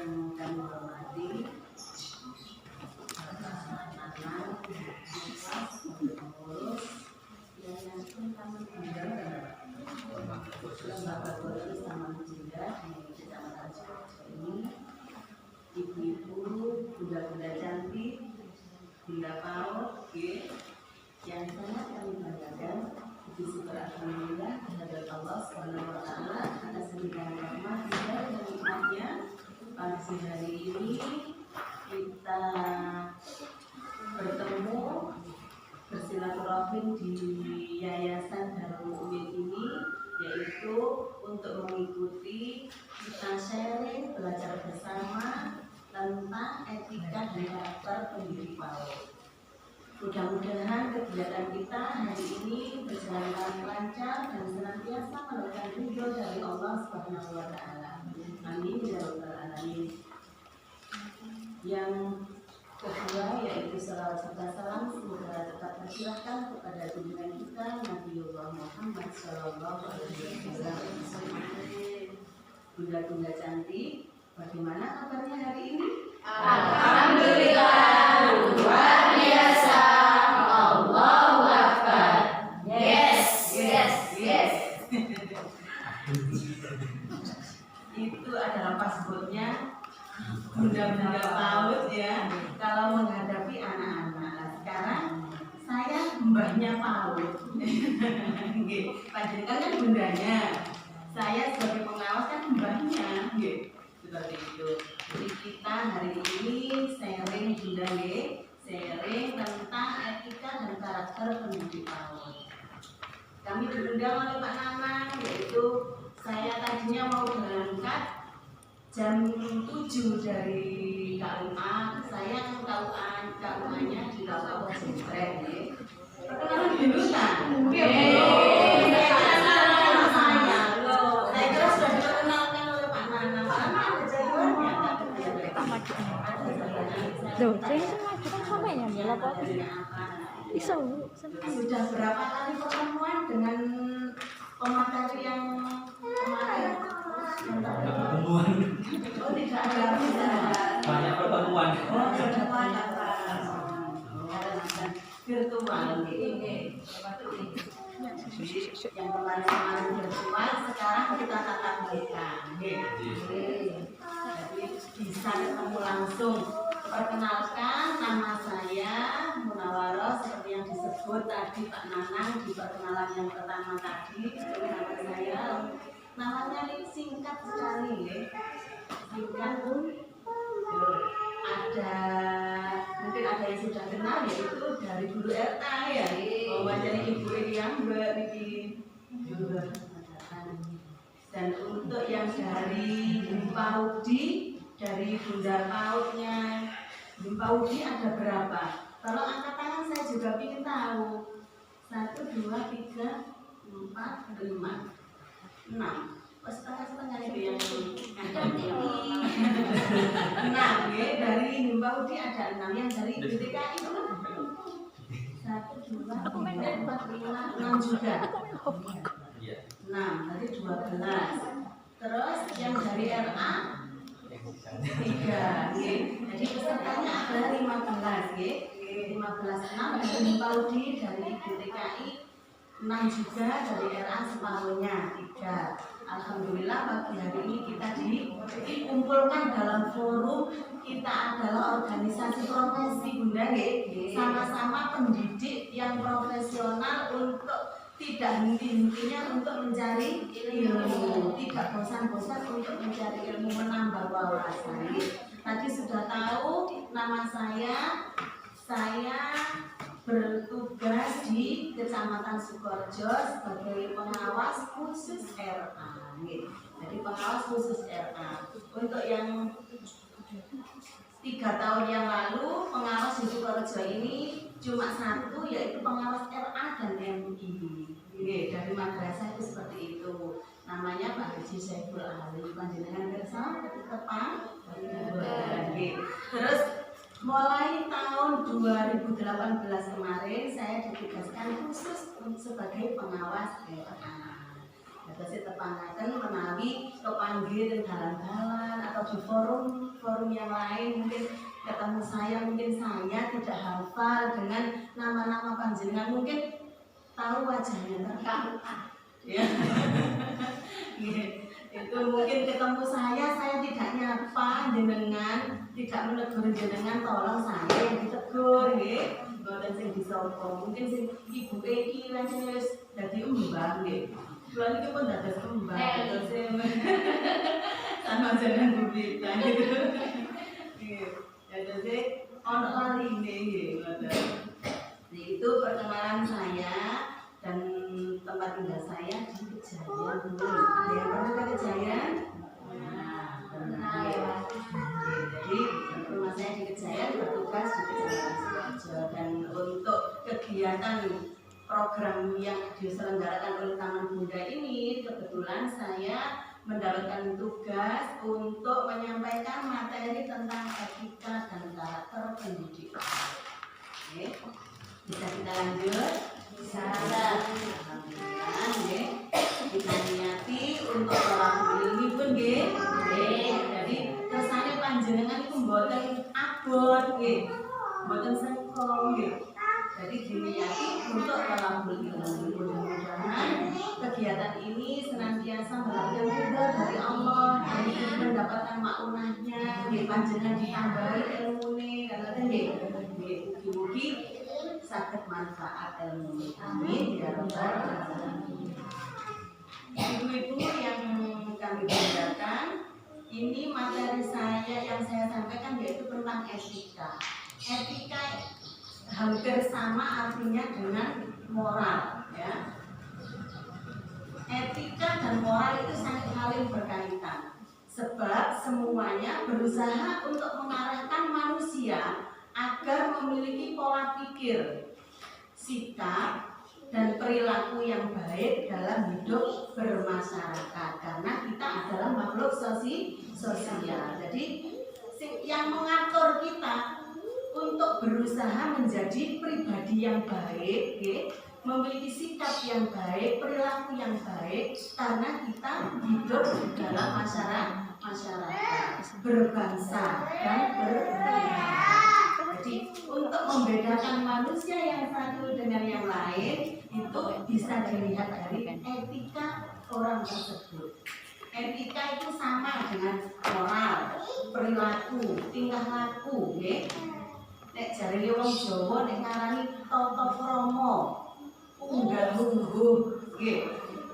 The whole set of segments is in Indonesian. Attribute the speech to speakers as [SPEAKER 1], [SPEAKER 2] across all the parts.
[SPEAKER 1] yang kami hormati, pengurus Yayasan Taman Indah Lembaga Boris Taman Indah di Kecamatan Sidoarjo ini, ibu-ibu, bunda-bunda cantik, bunda PAUD yang sangat kami banggakan. Puji syukur alhamdulillah kehadirat Allah Subhanahu wa taala atas segala rahmat dan nikmatnya. Pagi hari ini kita bertemu bersilaturahim di Yayasan Darul Umin ini, yaitu untuk mengikuti kita sharing, belajar bersama tentang etika dan karakter pendidik PAUD. Mudah-mudahan kegiatan kita hari ini berjalan lancar dan senantiasa mendapatkan ridho dari Allah Subhanahu wa taala. Amin ya rabbal alamin. Yang kedua yaitu salawat serta salam semoga tetap tercurahkan kepada junjungan kita Nabiullah Muhammad sallallahu alaihi wasallam. Bunda-bunda cantik, bagaimana kabarnya hari ini?
[SPEAKER 2] Alhamdulillah, luar biasa. Allahu Akbar. Yes.
[SPEAKER 1] Itu adalah passwordnya bunda-bunda PAUD ya, kalau menghadapi anak-anak. Sekarang saya mbahnya PAUD. Panjenengan kan bundanya, saya sebagai pengawas kan mbahnya. Seperti itu. Jadi kita hari ini sharing bunda, sharing tentang etika dan karakter pendidik PAUD. Kami diundang oleh Pak Nanang, yaitu saya tadinya mau berangkat jam 7 dari KUA, saya KUA-nya di KUA Pesantren. Perkenalan dulu kan? Saya kira sudah diperkenalkan oleh Pak Nanang, karena ada jadwalnya.
[SPEAKER 3] Loh, saya itu kan samanya ya lapor. Iso.
[SPEAKER 1] Sudah berapa kali pertemuan dengan pemateri yang kemarin? Oh, tidak ada
[SPEAKER 4] banyak pertemuan.
[SPEAKER 1] Oh, sudah banyak virtual ini. Yang kemarin virtual, sekarang kita tatap muka. Jadi bisa ketemu langsung. Perkenalkan, nama saya Munawaroh, seperti yang disebut tadi Pak Nanang di perkenalan yang pertama tadi. Nama saya, namanya singkat sekali ya. Singkat pun ada, mungkin ada yang sudah kenal, yaitu dari guru RA ya. Jadi Ibu Iriam dan untuk yang dari Paudi, dari bunda PAUD-nya Paudi ada berapa? Kalau angkat tangan saya juga ingin tahu. 1, 2, 3, 4, 5, 6. Setengah-setengah itu yang angkat ini. 6 ya, dari Paudi ada 6, yang dari BTKI itu 1, 2, 3, 4, 5, 6 juga. 6, tadi 12. Terus yang dari RA 3, jadi pesertanya ada 15, 15 6 dari Paudi, dari BTKI 6 juga, dari RA separuhnya 3. Alhamdulillah pagi hari ini kita dikumpulkan dalam forum. Kita adalah organisasi profesi bunda, sama-sama pendidik yang profesional untuk tidak henti-hentinya untuk mencari ilmu, tidak bosan-bosan untuk mencari ilmu, menambah wawasan. Tadi sudah tahu nama saya bertugas di Kecamatan Sukoharjo sebagai pengawas khusus RA. Jadi pengawas khusus RA. Untuk yang 3 tahun yang lalu pengawas di Sukoharjo ini cuma 1, yaitu pengawas RA dan MI. Dari madrasah itu seperti itu. Namanya Pak Haji Saiful Ali. Panjenengan kersa Kepang. Terus mulai tahun 2018 kemarin saya ditugaskan khusus sebagai pengawas RA. Terus tepangaken menawi kepanggih dalan-dalan atau atau di forum yang lain mungkin ketemu saya, mungkin saya tidak hafal dengan nama-nama panjenengan, mungkin tahu wajahnya terkaku. Ya. Itu mungkin ketemu saya tidak nyapa jenengan, tidak menegur jenengan, tolong saya yang ditegur nggih. Mboten sing disapa. Mungkin sing ibu iki langsung wis dadi mbah nggih. Jual iki pun dados mbah terus sama jenengan bibit gitu. Nggih. Terus ono laline nggih ngoten. Itu perkenalan saya dan tempat tinggal saya di Kejayan dulu. Ada yang pernah ke Kejayan? Nah, pernah ya. Jadi rumah saya di Kejayan, bertugas di Kejayan Sidoarjo. Dan untuk kegiatan program yang diselenggarakan oleh Taman Bunda ini, kebetulan saya mendapatkan tugas untuk menyampaikan materi tentang etika dan karakter pendidikan. Oke, bisa kita lanjut? Bisa. Alhamdulillah, nggih. Kita niati untuk tolak ini pun nggih. Jadi kersane panjenengan iku mboten abot nggih. Mboten sengkong nggih. Jadi diniati untuk tolak ilmu. Mudah-mudahan kegiatan ini senantiasa mendapatkan ridho dari Allah dan mendapatkan maunahnya. Nggih, panjenengan ditambahi ilmune ngoten nggih. Mugi-mugi sakit manfaat ilmu. Amin ya rabbal alamin. Ibu-ibu yang kami banggakan, ini materi saya yang saya sampaikan yaitu tentang etika. Etika hampir sama artinya dengan moral, ya. Etika dan moral itu sangat saling berkaitan. Sebab semuanya berusaha untuk mengarahkan manusia agar memiliki pola pikir, sikap, dan perilaku yang baik dalam hidup bermasyarakat. Karena kita adalah makhluk sosial. Jadi yang mengatur kita untuk berusaha menjadi pribadi yang baik, memiliki sikap yang baik, perilaku yang baik, karena kita hidup dalam masyarakat, berbangsa dan bernegara. Jadi untuk membedakan manusia yang satu dengan yang lain itu bisa dilihat dari etika orang tersebut. Etika itu sama dengan moral, perilaku, tingkah laku, nggih. Nek jarene wong Jawa nek ngarani tata krama, unggah-ungguh, nggih.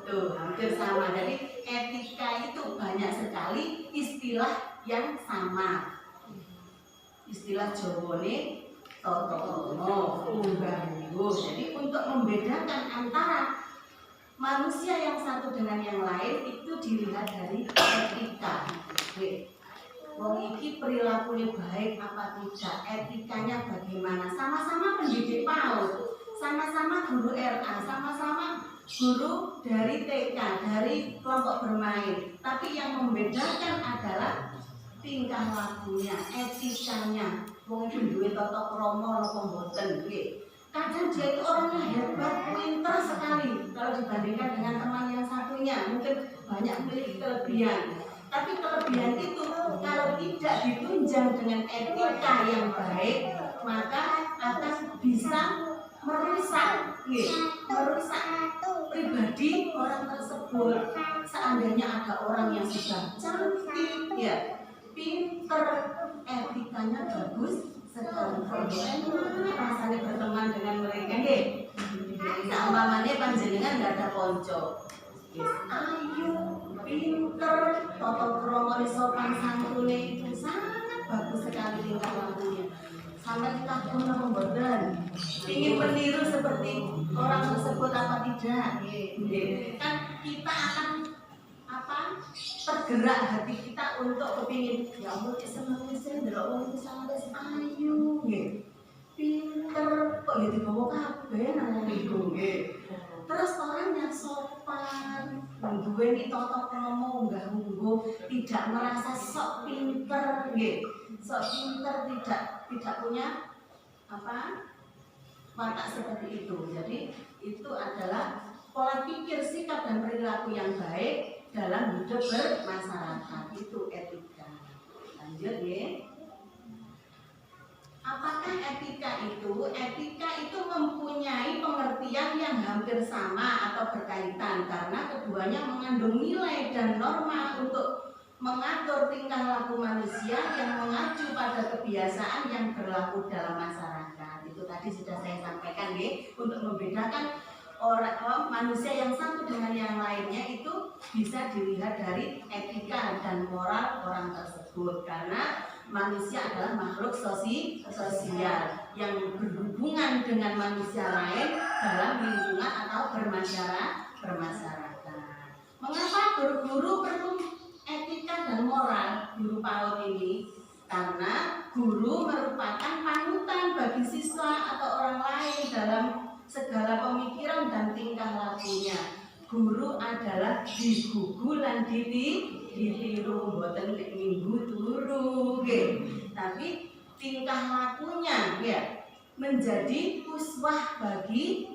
[SPEAKER 1] Tuh, hampir sama. Jadi etika itu banyak sekali istilah yang sama. Istilah Jawane tata krama, unggah-ungguh. Jadi untuk membedakan antara manusia yang satu dengan yang lain itu dilihat dari etika. Wong iki perilakunya baik apa tidak, etikanya bagaimana. Sama-sama pendidik PAUD, sama-sama guru RA, sama-sama guru dari TK, dari kelompok bermain. Tapi yang membedakan adalah tingkah lakunya, etikanya. Wong iki duwe tata krama napa mboten nggih. Kadang dia itu orangnya hebat, pintar sekali kalau dibandingkan dengan teman yang satunya. Mungkin banyak memiliki kelebihan. Tapi kelebihan itu kalau tidak ditunjang dengan etika yang baik, maka akan bisa merusak pribadi orang tersebut. Seandainya ada orang yang sudah cantik, ya, pinter, etikanya bagus sekali, rasanya berteman dengan mereka, nggih. Seumpamane panjenengan nggak ada konco, ayo, pinter, tata krama sopan santune itu sangat bagus sekali tingkah lakunya. Sampai kagum apa mboten? Ingin meniru seperti orang tersebut apa tidak? Kan kita akan tergerak hati kita untuk kepingin ya ampun seneng sih ndelok wong iki sangat ayu nggih. Pinter kok ya dibawa kabeh nang niku nggih. Terus orangnya sopan, duweni tata krama unggah-ungguh, tidak merasa sok pinter nggih. Sok pinter tidak punya watak seperti itu. Jadi itu adalah pola pikir, sikap dan perilaku yang baik dalam hidup bermasyarakat, itu etika. sama atau berkaitan karena keduanya mengandung nilai dan norma untuk mengatur tingkah laku manusia yang mengacu pada kebiasaan yang berlaku dalam masyarakat. Itu tadi sudah saya sampaikan ya, untuk membedakan manusia yang satu dengan yang lainnya itu bisa dilihat dari etika dan moral orang tersebut, karena manusia adalah makhluk sosial yang berhubungan dengan manusia lain dalam lingkungan atau bermasyarakat. Mengapa guru-guru perlu etika dan moral, guru PAUD ini? Karena guru merupakan panutan bagi siswa atau orang lain dalam segala pemikiran dan tingkah lakunya. Guru adalah digugu lan ditiru, mboten nek minggu turu nggih. Tapi tingkah lakunya ya menjadi uswah bagi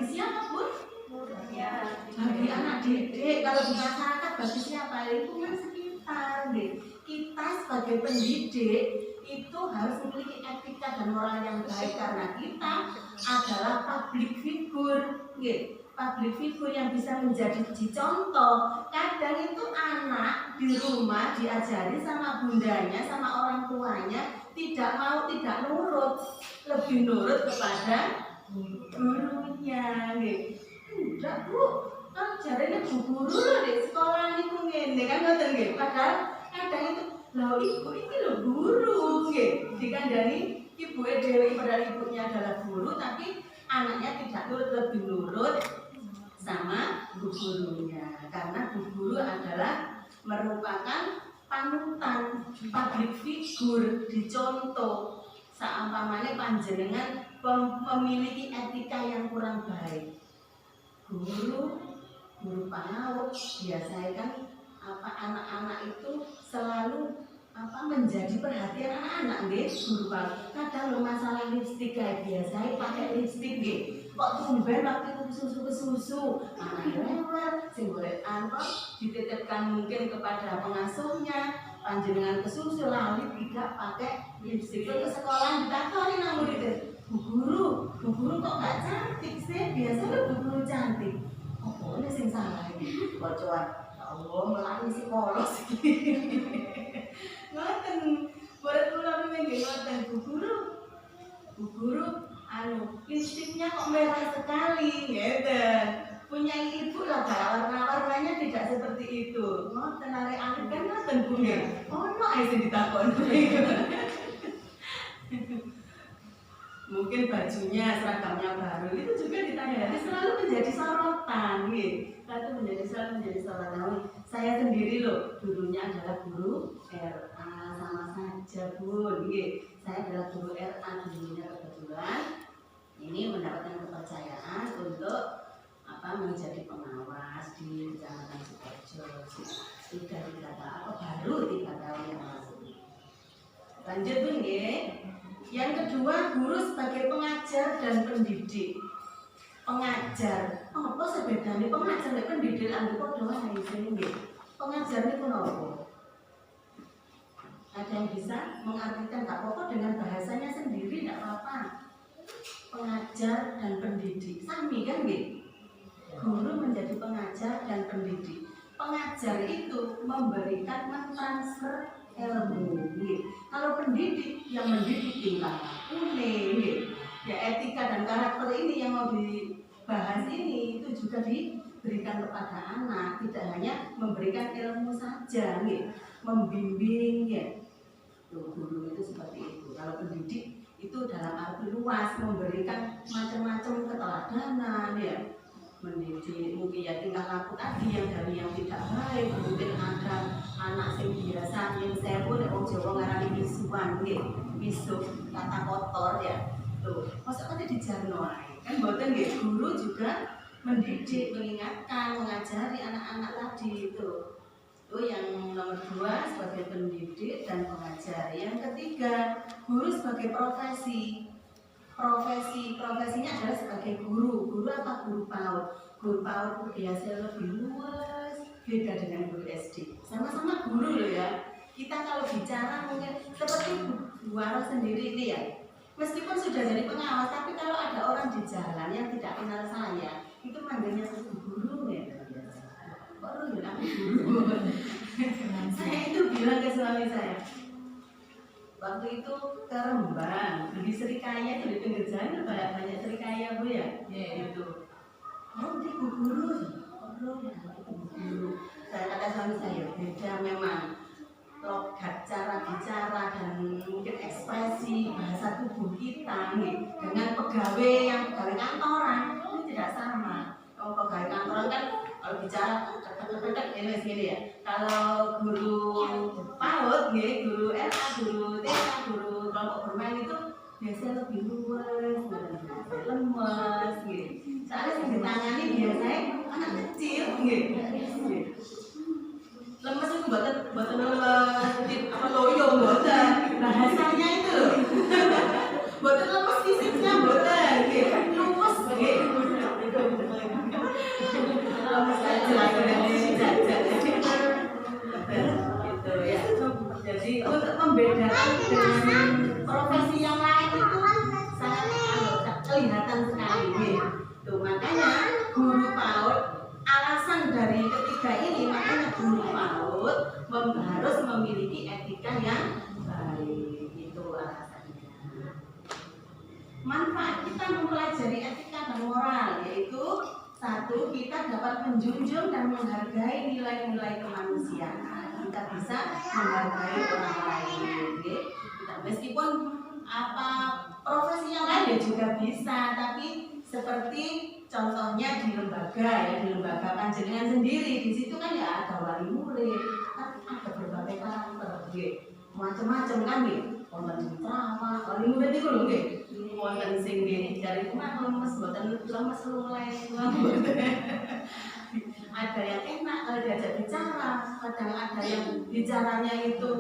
[SPEAKER 1] siapa, Bu? Bagi anak didik. Kalau di masyarakat bagi siapa? Lingkungan sekitar nggih. Kita sebagai pendidik itu harus memiliki etika dan moral yang baik karena kita adalah public figure nggih. Public figure yang bisa menjadi contoh. Kadang itu anak di rumah diajari sama bundanya, sama orang tuanya, tidak mau, tidak nurut, lebih nurut kepada gurunya. Udah Bu, kan jarene bu guru loh di sekolah niku ngene kan ngoten nggih. Padahal kadang itu lho ibu iki lho guru nggih. Dikandani ibuke dhewe padahal ibunya adalah guru tapi anaknya tidak nurut, lebih nurut sama bu gurunya, karena bu guru adalah merupakan panutan, public figure, dicontoh. Seumpamanya panjenengan memiliki etika yang kurang baik, guru PAUD biasanya kan anak-anak itu selalu menjadi perhatian anak-anak nggih. Guru PAUD kadang lo masalah lipstik kayak biasanya pakai lipstik nggih. Kok tumben waktu itu susu anak rewel sing golek dititipkan mungkin kepada pengasuhnya, panjenengan kesusu lali tidak pakai lipstik. Ke sekolah ditakoni nang murid, Bu guru kok gak cantik sih? Biasanya Bu guru cantik. Apa ini sing salah iki? Bocoran. Ya Allah, melani psikolog iki. Ngoten, murid kula nggih ngoten, Bu guru lipstiknya kok merah sekali, gitu. Punya ibu lah, warna-warnanya tidak seperti itu. Ngoten arek alit kan ngoten Bu nggih. Ono ae sing ditakoni. Mungkin bajunya, seragamnya baru itu juga ditanya. Jadi selalu menjadi sorotan, selalu menjadi sorotan. Saya sendiri loh, dulunya adalah guru RA, sama saja Bu. Saya adalah guru RA dulunya kebetulan. Ini mendapatkan kepercayaan untuk menjadi pengawas di Kecamatan Sukoharjo. Sudah 3 tahun, baru 3 tahun yang lalu. Lanjut Bu nggih. Yang kedua, guru sebagai pengajar dan pendidik. Pengajar, apa sebedane pengajar dan pendidik lan padha wae nggih. Pengajar niku napa? Ada yang bisa mengartikan gak apa-apa dengan bahasanya sendiri, tidak apa-apa. Pengajar dan pendidik sami kan nggih? Guru menjadi pengajar dan pendidik. Pengajar itu memberikan, mentransfer ilmu. Kalau pendidik yang mendidik tingkah laku, ya etika dan karakter ini yang mau dibahas ini itu juga diberikan kepada anak, tidak hanya memberikan ilmu saja, membimbing ya. Guru itu seperti itu. Kalau pendidik itu dalam arti luas, memberikan macam-macam keteladanan ya. Mendidik mungkin ya tingkah laku tadi yang dari yang tidak baik, mungkin ada anak yang biasa yang saya pun orang Jawa ngarani misuan nggih, misu kata kotor ya. Tuh, maksudnya dijarno ae. Kan mboten nggih, guru juga mendidik, mengingatkan, mengajari anak-anak tadi itu. Itu yang nomor 2 sebagai pendidik dan pengajar. Yang ketiga, guru sebagai profesi. Profesinya adalah sebagai guru. Guru apa? Guru PAUD. Guru PAUD biasanya lebih luas, beda dengan guru SD. Sama-sama guru loh ya. Kita kalau bicara mungkin seperti Bu Waro sendiri ini ya. Meskipun sudah jadi pengawas, tapi kalau ada orang di jalan yang tidak kenal saya, itu manggilnya guru ya. Baru ya aku guru. Saya itu bilang ke suami saya, waktu itu ke Rembang di Serikaya itu di pinggir jalan banyak Serikaya Bu ya. Ya itu. Oh dia guru. Oh ya guru. Saya kata suami saya beda memang logat cara bicara dan mungkin ekspresi bahasa tubuh kita nih dengan pegawai yang pegawai kantoran itu tidak sama. Kalau pegawai kantoran kan kalau bicara ketek ini ya. Kalau guru PAUD nih, guru LA, guru TK, guru kelompok bermain itu biasanya lebih luas, lemes gitu. Soalnya yang ditangani biasanya anak kecil gitu. Lemes itu buatan lemes, apa loyo buatan bahasanya itu loh. Buatan lemes fisiknya buatan, luwes gitu. Lemes aja gitu ya. Jadi untuk membedakan dengan profesi yang lain itu sangat kelihatan sekali gitu. Makanya guru PAUD alasan dari ketiga ini makanya guru PAUD harus memiliki etika yang baik, itu alasannya. Manfaat kita mempelajari etika dan moral yaitu satu, kita dapat menjunjung dan menghargai nilai-nilai kemanusiaan. Kita bisa menghargai orang lain. Meskipun apa profesi yang lain juga bisa, tapi seperti contohnya di lembaga ya, di lembaga panjenengan sendiri, di situ kan ya ada wali murid, kan ada berbagai karakter, macam-macam kan nih, wonten ceramah, wali murid itu loh, wonten sing dari rumah lemes, wonten lemes mulai, ada yang enak kalau diajak bicara, kadang ada yang bicaranya itu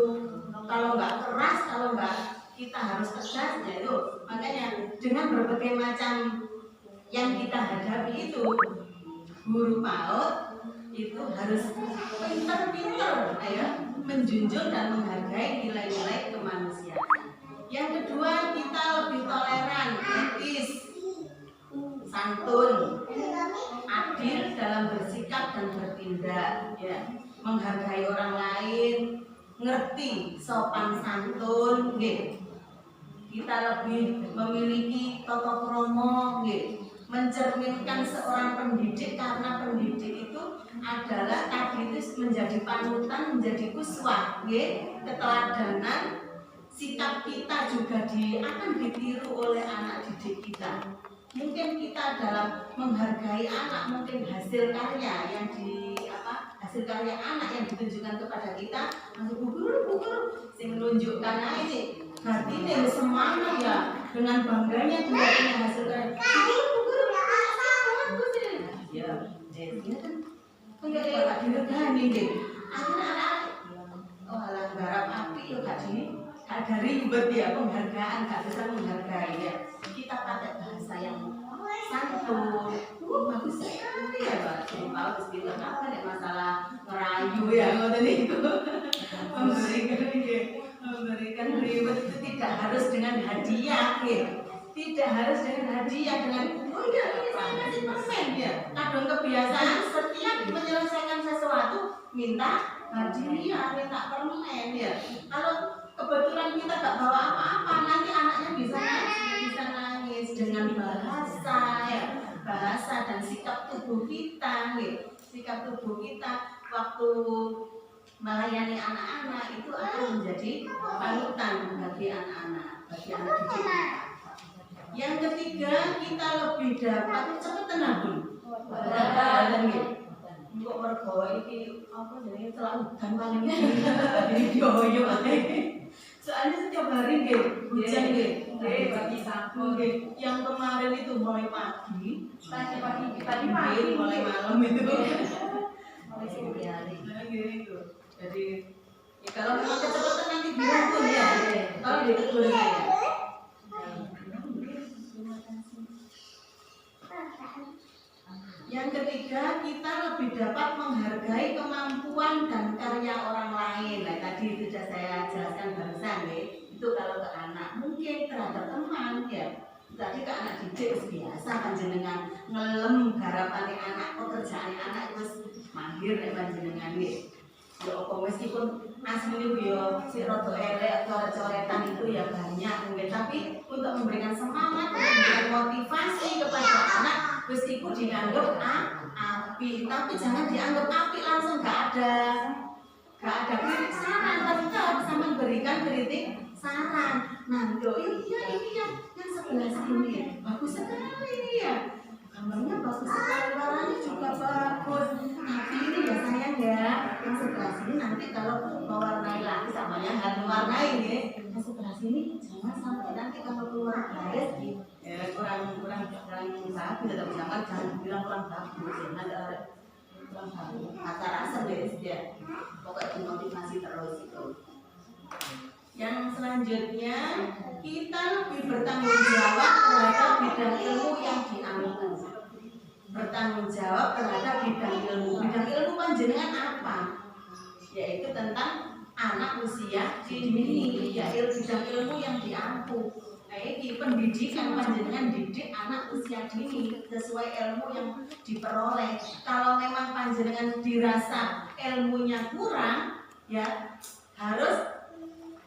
[SPEAKER 1] kalau nggak keras, kalau nggak kita harus tegas, ya itu makanya dengan berbagai macam yang kita hadapi itu guru PAUD itu harus pintar-pintar ya, menjunjung dan menghargai nilai-nilai kemanusiaan. Yang kedua, kita lebih toleran, etis, santun, adil dalam bersikap dan bertindak, ya, menghargai orang lain, ngerti sopan santun, gitu. Kita lebih memiliki tata krama, gitu, mencerminkan seorang pendidik karena pendidik itu adalah tadi itu menjadi panutan, menjadi uswah, gitu, keteladanan. Sikap kita juga akan ditiru oleh anak didik kita. Mungkin kita dalam menghargai anak, mungkin hasil karya yang hasil karya anak yang ditunjukkan kepada kita, masih guru sing menunjukkan ini. Berarti ini semangat ya, dengan bangganya juga punya hasil karya. Guru, ya, jadi kan kayak gak diregani gitu. Anak-anak, oh alah garap api yo gak ada ribet ya, penghargaan gak bisa menghargai ya. Kita pakai bahasa yang santun, bagus sekali ya Pak. Bagus gitu. Apa nih masalah merayu ya, ngoten itu. Memberikan ribet itu tidak harus dengan hadiah ya. Tidak harus dengan hadiah dengan oh iya ini saya kasih permen ya. Kadang kebiasaan setiap menyelesaikan sesuatu minta hadiah, minta permen ya. Kalau kebetulan kita gak bawa apa-apa, nanti anaknya bisa nangis dengan bahasa ya, bahasa dan sikap tubuh kita gitu. Sikap tubuh kita waktu melayani anak-anak itu akan menjadi panutan bagi anak-anak, bagi anak didik kita. Yang ketiga, kita lebih dapat cepet tenang pun. Kok mergo iki apa jenenge celaudan paling yo soalnya setiap hari hujan bagi sapu yang kemarin itu mulai pagi mulai malam itu mulai sore hari gitu. Jadi ya kalau memang kecepatan nanti dirangkul ya kalau ditegur ya. Yang ketiga, kita lebih dapat menghargai kemampuan dan karya orang lain. Nah, tadi sudah saya jelaskan barusan ya. Itu kalau ke anak, mungkin terhadap teman ya. Tadi ke anak didik biasa panjenengan ngelem garapane anak, pekerjaan anak wis mahir nek panjenengan nggih. Ya apa meskipun asline yo si rada elek coret-coretan itu ya banyak mungkin, tapi untuk memberikan semangat, memberikan motivasi kepada anak meskipun dianggap api, tapi jangan dianggap api langsung gak ada kritik saran, tetap sama memberikan kritik saran. Nah, iya ini yang sebelah sini bagus sekali ya, gambarnya bagus sekali, warnanya juga bagus. Tapi ini ya sayang ya, yang sebelah sini nanti kalau mewarnai lagi sama yang harus mewarnai nih, yang sebelah sini jangan sampai nanti kalau keluar garis kurang bagus, tetap jangan bilang kurang bagus ya, nanti kurang bagus. Rasa deh ya, pokoknya dimotivasi terus itu. Yang selanjutnya kita lebih bertanggung jawab terhadap bidang ilmu yang diambil. Bertanggung jawab terhadap bidang ilmu. Bidang ilmu panjenengan apa? Yaitu tentang anak usia dini, yaitu bidang ilmu yang diampu. Di pendidikan panjenengan didik anak usia dini sesuai ilmu yang diperoleh. Kalau memang panjenengan dirasa ilmunya kurang, ya harus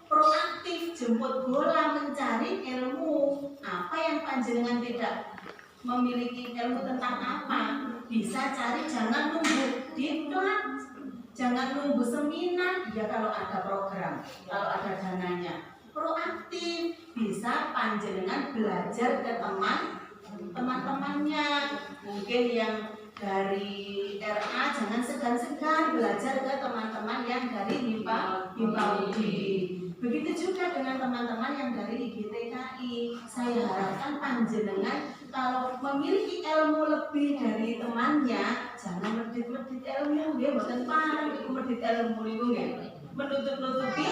[SPEAKER 1] proaktif jemput bola mencari ilmu. Apa yang panjenengan tidak memiliki ilmu tentang apa, bisa cari, jangan nunggu diklat, jangan nunggu seminar. Ya kalau ada program, kalau ada dananya, proaktif, bisa panjenengan belajar ke teman-temannya. Mungkin yang dari RA jangan segan-segan belajar ke teman-teman yang dari HIPA UDI. Begitu juga dengan teman-teman yang dari IGTKI. Saya harapkan panjenengan kalau memiliki ilmu lebih dari temannya, jangan medit-medit ilmu, nggih, mboten pareng iku medit ilmu niku nggih. Menutup-nutupi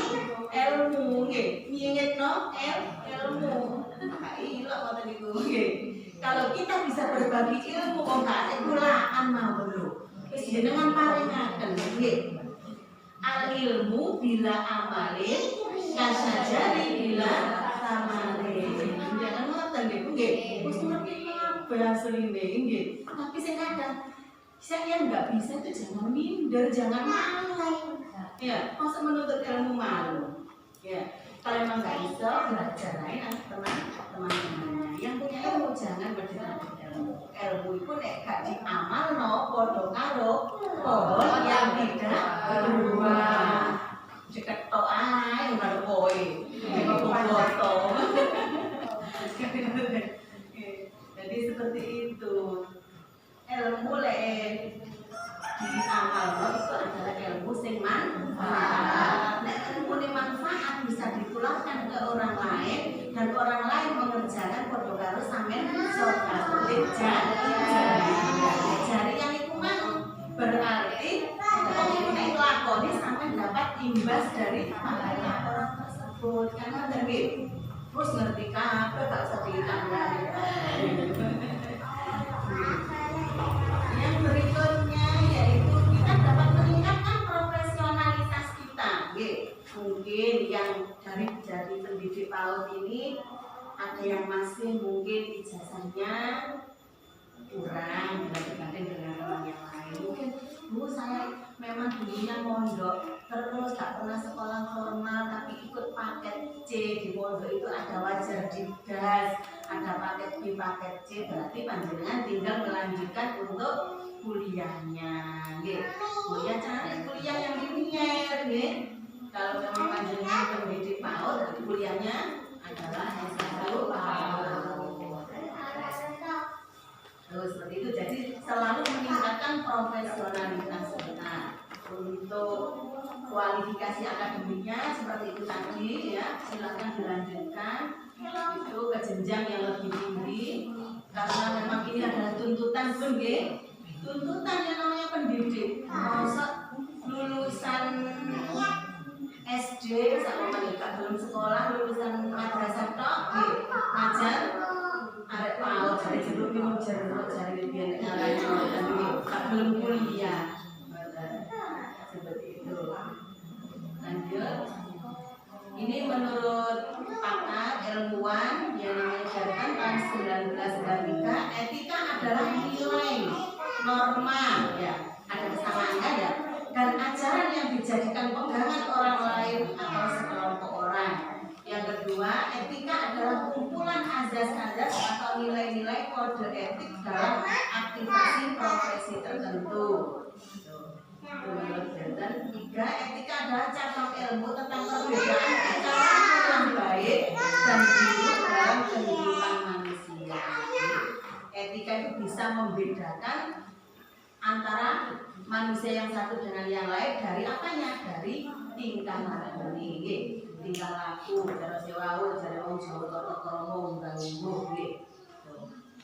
[SPEAKER 1] ilmu nggih, nyingitno ilmu. Ilok ngoten niku nggih. Kalau kita bisa berbagi ilmu kok gak ada kulaan mawon lho. Wis jenengan paringaken nggih. Al ilmu bila amalin kasajari bila tamalin. Jangan ngoten nggih. Wis ngerti kabeh asline nggih. Tapi sing kadang saya nggak bisa itu jangan minder, jangan malu. Ya, masa menuntut ilmu malu. Ya, kalau memang nggak bisa belajar lain teman-temannya. Yang punya ilmu jangan berdiri ilmu. Ilmu itu nek gak diamalno padha karo pohon yang tidak berbuah. Ceketok ae karo kowe. Nek foto. Jadi seperti itu. Ilmu lek diamalno itu adalah ilmu sing manfaat. Nek ilmu ini manfaat bisa ditularkan ke orang lain dan orang lain mengerjakan padha karo sampean sedekah jari yang iku mang berarti nek lakoni sampean dapat imbas dari pahala orang tersebut. Karena nggih terus ngerti kabeh gak usah ditambah. Yang berikutnya yaitu kita dapat meningkatkan profesionalitas kita. Mungkin yang dari pendidik PAUD ini ada yang masih mungkin ijazahnya kurang dibanding dengan teman yang lain. Mungkin saya memang dulunya mondok terus gak pernah sekolah formal tapi ikut paket C. Di pondok itu ada wajar didas, ada paket B, paket C, berarti panjenengan tinggal melanjutkan untuk kuliahnya. Kuliah cari kuliah yang linear. Kalau memang panjenengan pendidik PAUD, berarti kuliahnya adalah S1 PAUD. Terus seperti itu, jadi selalu meningkatkan profesionalitas kita. Untuk kualifikasi akademiknya seperti itu tadi ya, silakan dilanjutkan itu ke jenjang yang lebih tinggi karena memang ini adalah tuntutan pun tuntutan yang namanya pendidik. Masa lulusan SD sama mereka belum sekolah, lulusan madrasah tok ngajar arek PAUD dari jeruk minum jeruk dari biar belum kuliah seperti itu. Lanjut, ini menurut pakar ilmuwan yang mengajarkan tahun 1993, etika adalah nilai, norma, ya, ada kesamaan kan ya, dan ajaran yang dijadikan pegangan orang lain atau sekelompok orang. Yang kedua, etika adalah kumpulan azas-azas atau nilai-nilai kode etik dalam aktivasi profesi tertentu. Dan tiga, etika adalah cabang ilmu tentang perbedaan cara yang baik dan buruk dalam kehidupan manusia. Etika itu bisa membedakan antara manusia yang satu dengan yang lain dari apanya? Dari tingkah laku ini, tingkah laku, cara sewau, cara wong Jawa, tata krama, mbah-mbah nggih.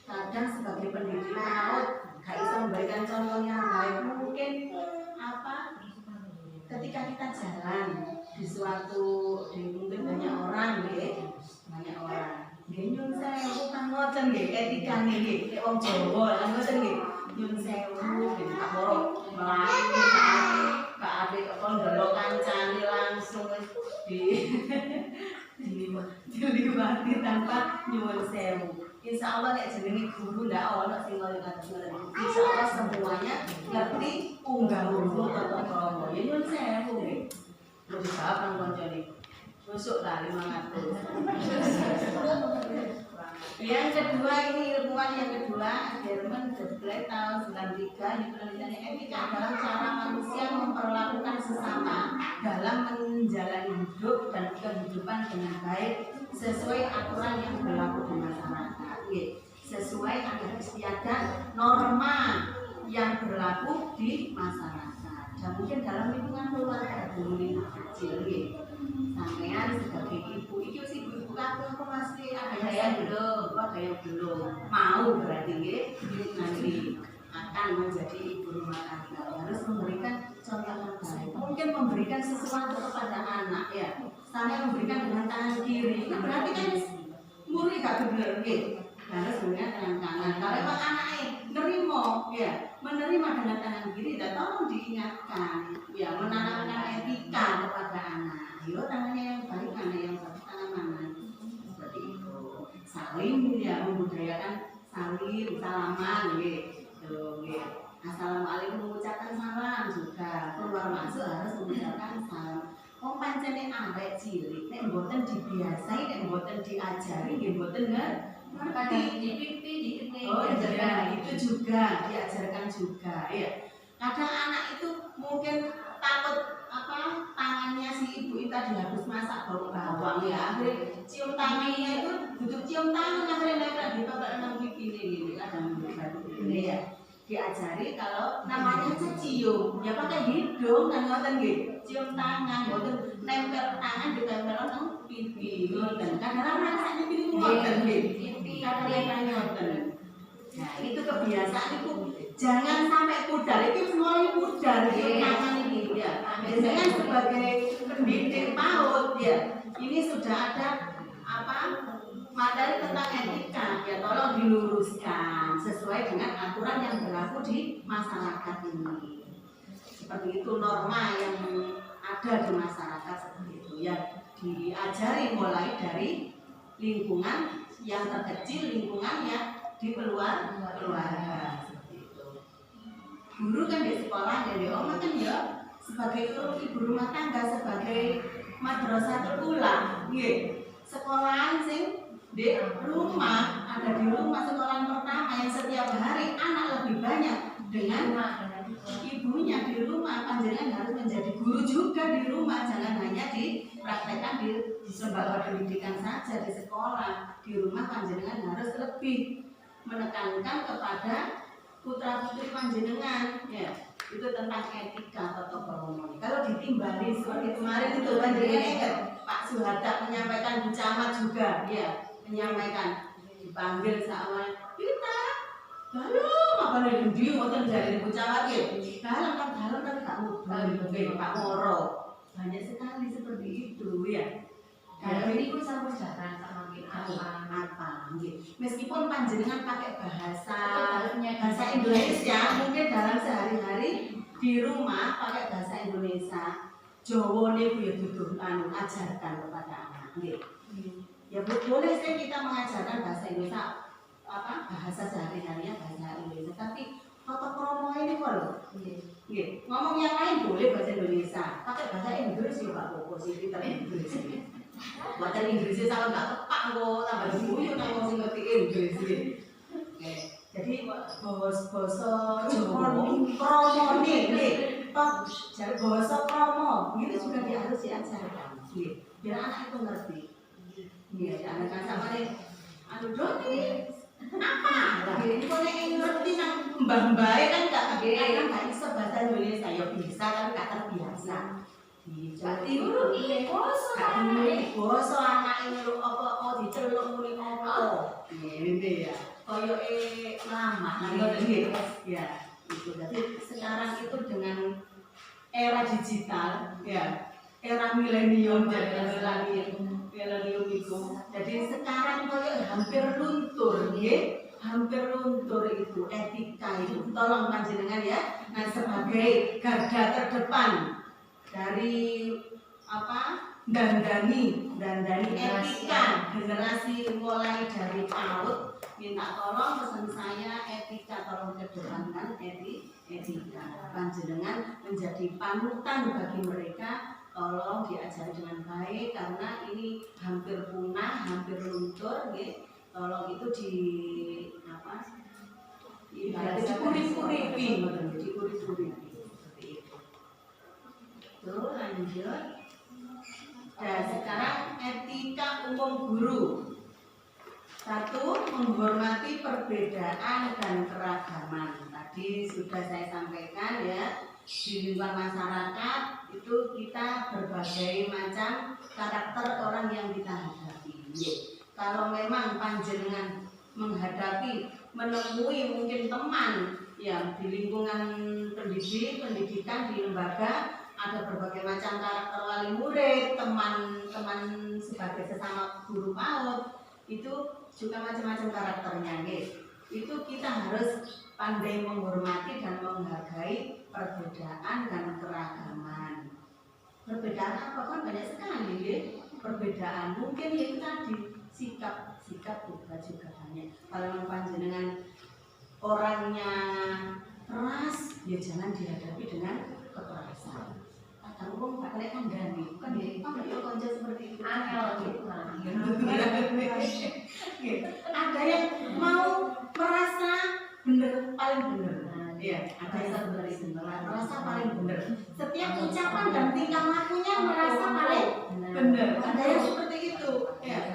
[SPEAKER 1] Kadang sebagai pendidik PAUD gak bisa memberikan contoh yang baik, mungkin apa? Ketika kita jalan di suatu, di mungkin banyak orang nggih, banyak orang. Nggih nyun sewu kang ngoten nggih, etikane nggih, nek wong Jawa lan ngoten nggih. Nyun sewu nggih, tak borok mlayu Pak Adik kok ndelok kancane langsung diliwati tanpa nyuwun sewu. Insya Allah nek jenenge guru ndak ono sing ngono ngaten. Insya Allah semuanya ngerti unggah-ungguh tata krama. Ya nyuwun sewu nggih. Terus dijawab nang kancane. Besok lah 500. Yang kedua ini ilmuwan yang kedua, Herman Deblet tahun 93, ini penelitiannya etika adalah cara manusia memperlakukan sesama dalam menjalani hidup dan kehidupan dengan baik sesuai aturan yang berlaku di masyarakat. Sesuai adat istiadat norma yang berlaku di masyarakat. Dan mungkin dalam lingkungan keluarga dulu kecil, sampean sebagai ibu, iki wis ibu aku masih ada yang belum, ada yang belum mau berarti nanti akan menjadi ibu rumah tangga harus memberikan contoh yang baik. Mungkin memberikan sesuatu kepada anak ya, saya memberikan dengan tangan kiri, nah berarti kan murid gak bener harus memberikan dengan tangan. Kalau anaknya nerimo ya, menerima dengan tangan kiri, dan tolong diingatkan ya, menanamkan etika kepada anak. Yo tangannya yang baik mana, yang satu tangan mana, seperti itu. Salim ya, membudayakan salim, salaman gitu. Assalamualaikum, mengucapkan salam juga. Keluar masuk harus mengucapkan salam. Wong pancene arek cilik nek mboten dibiasai, nek mboten diajari, nggih mboten ngerti.
[SPEAKER 2] Dipipi,
[SPEAKER 1] Oh iya, itu juga diajarkan juga ya. Kadang anak itu mungkin takut apa, tangannya si ibu itu dihapus masak bau bawang ya, akhirnya cium tangannya itu duduk cium tangan, akhirnya nempel di bapak nang pipi ini kadang ini ya. Diajari kalau namanya cium ya pakai hidung kan ngoten nggih, cium tangan ngoten, nempel tangan ditempel nang pipi ngoten. Kadang-kadang rasanya pipi ngoten nggih, pipi kadang-kadang ngoten. Nah, itu kebiasaan itu jangan sampai pudar, itu semuanya pudar di tangan ini ya. Biasanya sebagai pendidik PAUD ya, ini sudah ada apa materi tentang etika ya, tolong diluruskan sesuai dengan aturan yang berlaku di masyarakat ini. Seperti itu norma yang ada di masyarakat seperti itu ya, diajari mulai dari lingkungan yang terkecil, lingkungannya di keluarga seperti itu. Guru kan di sekolah dan di rumah kan ya sebagai ibu rumah tangga, sebagai madrasah pula, sekolah sing di rumah, ada di rumah sekolah pertama yang setiap hari anak lebih banyak dengan ibunya di rumah. Panjenengan harus menjadi guru juga di rumah, jangan hanya dipraktekkan di lembaga pendidikan saja di sekolah. Di rumah panjenengan harus lebih menekankan kepada putra putri panjenengan ya, itu tentang etika tata krama. Kalau ditimbali seperti kemarin itu panjenengan ingat Pak Suharta menyampaikan, Bu Camat juga ya menyampaikan, dipanggil sama kita lalu apa nih dia ngoten dari Bu Camat ya dalam kan gak mudun Pak Moro, banyak sekali seperti itu ya.
[SPEAKER 2] Kalau ini pun sama jarang sama
[SPEAKER 1] apa meskipun panjenengan pakai bahasa Indonesia, mungkin dalam sehari-hari di rumah pakai bahasa Indonesia, Jawa niku ya dudu ajarkan kepada anak nggih. Ya boleh sih kita mengajarkan bahasa Indonesia, bahasa sehari-harinya bahasa Indonesia, tapi foto promo ini kok loh. Ngomong yang lain boleh bahasa Indonesia, pakai bahasa Inggris juga apa sih kita Inggris. Bahasa Inggrisnya sama nggak tepat kok, tambah diguyu nang wong sing ngerti Inggris. Jadi bahasa Jawa promo nih, jadi bahasa promo itu juga harus diajarkan, biar anak itu ngerti. Iya, anak kan sama nih, aduh Doni, apa? Ini kok nek ngerti nang mbah-mbah kan nggak bisa bahasa Indonesia, ya bisa tapi nggak terbiasa. Jadi dulu ini boso anak ini lu apa diceluk muni apa? Ini ya, koyo lama nanti ya. Itu jadi sekarang itu dengan era digital, ya, era milenium dan milenium itu. Jadi sekarang koyo hampir luntur, hampir luntur itu etika itu. Tolong panjenengan ya. Nah sebagai garda terdepan dari dandani etika generasi mulai dari PAUD, minta tolong pesan saya etika tolong kedepankan etika panjenengan menjadi panutan bagi mereka, tolong diajari dengan baik karena ini hampir punah, hampir luntur, tolong itu dikuri-kuripi seperti itu. Tuh lanjut. Dan sekarang etika umum guru. 1. Menghormati perbedaan dan keragaman. Tadi sudah saya sampaikan ya, di lingkungan masyarakat itu kita berbagai macam karakter orang yang kita hadapi. Kalau memang panjenengan menemui mungkin teman yang di lingkungan pendidikan di lembaga, ada berbagai macam karakter wali murid, teman-teman sebagai sesama guru PAUD, itu juga macam-macam karakternya, itu kita harus pandai menghormati dan menghargai perbedaan dan keragaman. Perbedaan apa kan banyak sekali, perbedaan mungkin itu tadi sikap juga banyak. Kalau panjenengan orangnya keras, ya jangan dihadapi dengan kekerasan. Kadang tak kena kandani, kan ya konco seperti itu. Ada yang mau merasa paling benar. Ya, ada yang seperti itu, merasa paling benar. Setiap ucapan dan tingkah lakunya merasa paling benar. Ada yang seperti itu. Ya.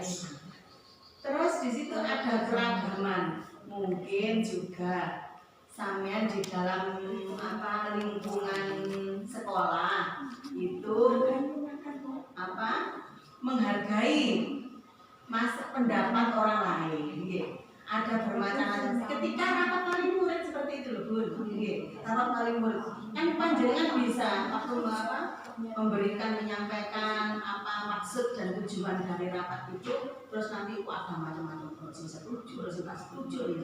[SPEAKER 1] Terus di situ ada keragaman, mungkin juga sampean di dalam lingkungan sekolah itu menghargai pendapat orang lain. Ada bermacam-macam. Ketika rapat wali murid seperti itu loh, Bu. Rapat wali murid kan panjenengan bisa waktu menyampaikan apa maksud dan tujuan dari rapat itu, terus nanti ada macam-macam proses setuju, terus tidak setuju,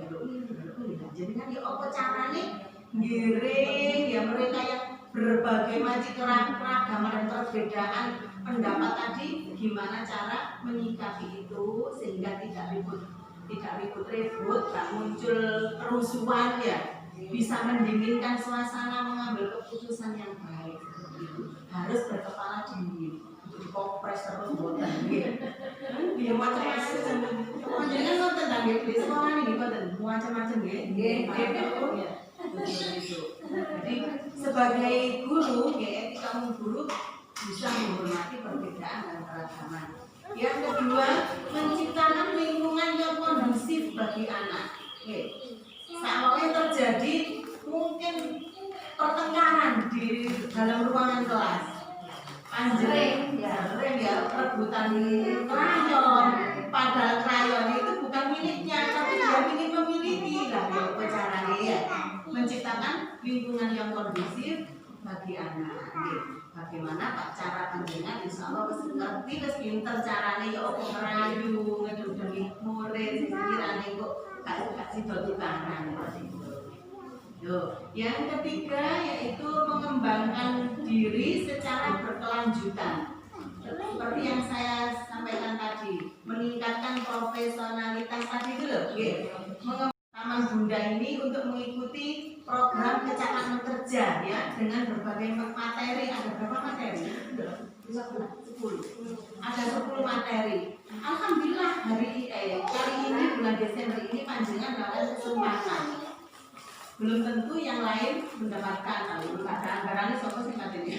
[SPEAKER 1] jadi kan ya apa caranya ngiring ya mereka yang berbagai macam keragaman dan perbedaan pendapat tadi, gimana cara menyikapi itu sehingga tidak ribut, tak muncul kerusuhan ya, bisa mendinginkan suasana, mengambil keputusan yang baik. Harus berkepala dingin, dikompres terus boten biar macam-macam. Jangan nonton tentang di sekolah ini boten macam-macam ya. Jadi sebagai guru, etika guru bisa menghormati perbedaan dan keragaman. Yang kedua, menciptakan lingkungan yang kondusif bagi anak. Saat terjadi mungkin pertengkaran di dalam ruangan kelas, sering ya rebutan krayon, padahal krayon itu bukan miliknya, tapi dia ingin memiliki. Lah ya caranya ya menciptakan lingkungan yang kondusif bagi anak. Bagaimana Pak cara panjenengan insya Allah wis ngerti, wis pinter caranya ya apa ngerayu, ngedudungi murid, sekiranya kok gak sida tukaran. Yang ketiga yaitu mengembangkan diri secara berkelanjutan. Seperti yang saya sampaikan tadi, meningkat untuk mengikuti program kecakapan kerja ya dengan berbagai materi. Ada berapa materi? 10. Ada 10 materi. Alhamdulillah kali ini bulan Desember ini panjenengan mendapatkan kesempatan. Belum tentu yang lain mendapatkan. Kalau ada anggarannya sopo sing materi.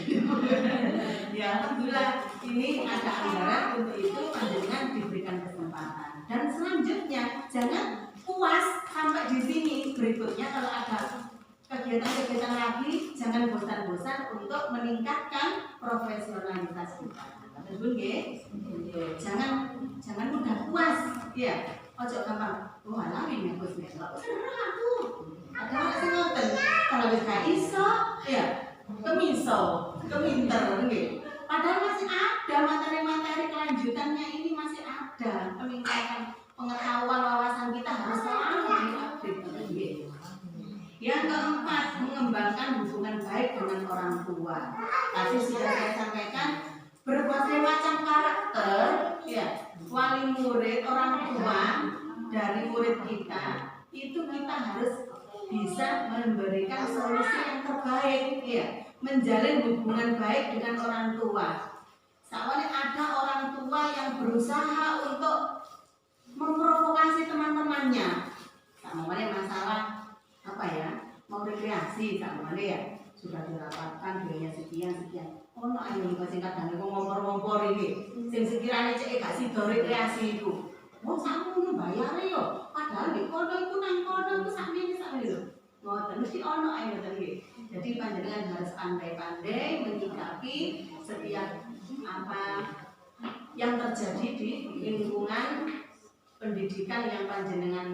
[SPEAKER 1] Ya alhamdulillah ini ada anggaran untuk itu panjenengan diberikan kesempatan. Dan selanjutnya jangan puas sampai di sini. Berikutnya kalau ada kegiatan-kegiatan lagi jangan bosan-bosan untuk meningkatkan profesionalitas kita. Betul nggih? Jangan mudah puas. Ya, ojo gampang. Oh, alami nek Gus nek. Aku. Ada orang sing ngoten. Kalau wis gak iso, ya keminter nggih. Padahal masih ada materi-materi kelanjutannya ini masih ada. Peningkatan pengetahuan wawasan kita harus selalu diupdate nggih. Yang keempat, mengembangkan hubungan baik dengan orang tua. Tadi sudah saya sampaikan berbagai macam karakter ya wali murid orang tua dari murid kita itu kita harus bisa memberikan solusi yang terbaik ya menjalin hubungan baik dengan orang tua. Soalnya ada orang tua yang berusaha untuk memprovokasi teman-temannya. Sama masalah apa ya mau rekreasi sama ya sudah dirapatkan biaya sekian. Oh, no, ayo kasih kadang ngompor-ngompor ini. Sing sekiranya cek gak sido rekreasi itu. Oh, sakmono bayare yo. Padahal di kono iku nang kono iku sakmene lho. Ngoten mesti ono ae ngoten nggih. Jadi panjenengan harus pandai-pandai menyikapi setiap apa yang terjadi di lingkungan pendidikan yang panjenengan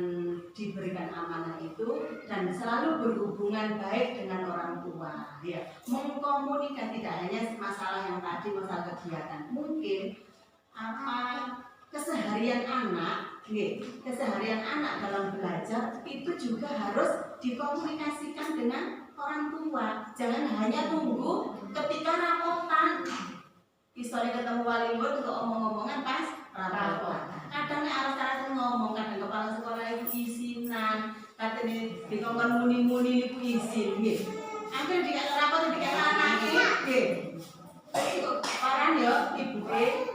[SPEAKER 1] diberikan amanah itu dan selalu berhubungan baik dengan orang tua ya mengkomunikasi tidak hanya masalah yang tadi masalah kegiatan mungkin apa keseharian anak dalam belajar itu juga harus dikomunikasikan dengan orang tua jangan hanya tunggu ketika rapotan misalnya ketemu wali murid untuk omong-omongan pas rapotan kadang arah-arah ngomong kadang kepala sekolah itu isinan katanya dikongkon muni-muni itu izin gitu akhirnya dikasih rapot dikasih anaknya gitu itu paran ya ibu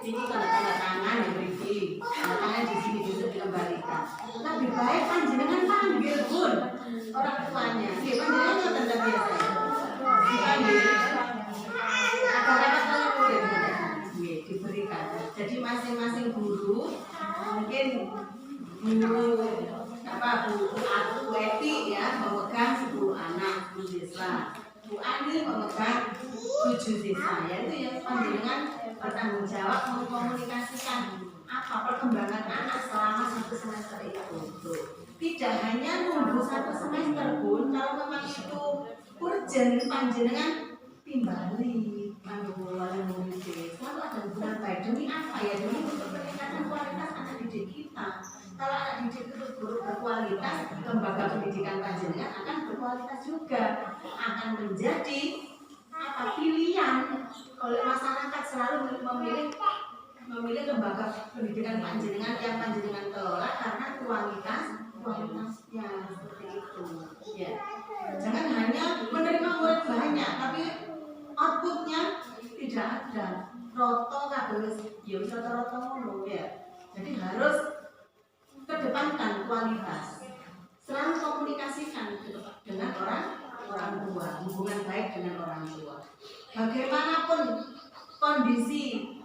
[SPEAKER 1] ini tanda tangan diberi tanda tangan di sini bisa dikembalikan lebih baik panjenengan panggil pun orang tuanya panjenengan nggak tanda biasa dipanggil ada rapat kalau murid diberikan jadi masing-masing guru mungkin guru Bu Eti ya memegang 10 anak 10 siswa Bu Ani memegang 7 siswa yaitu yang panjenengan bertanggung jawab mengkomunikasikan apa perkembangan anak selama 1 semester itu tidak hanya nunggu 1 semester pun kalau memang itu urgent panjenengan timbali kanggo wali murid selalu ada hubungan baik demi apa ya demi untuk meningkatkan kualitas anak didik kita kalau anak didik itu berkualitas lembaga pendidikan panjenengan akan berkualitas juga akan menjadi apa pilihan oleh masyarakat selalu memilih lembaga pendidikan panjenengan yang panjenengan kelola karena kualitasnya seperti itu ya jangan hanya menerima murid banyak tapi outputnya tidak ada roto kabeh ya wis roto ngono ya jadi harus kedepankan kualitas selalu komunikasikan dengan orang tua hubungan baik dengan orang tua bagaimanapun kondisi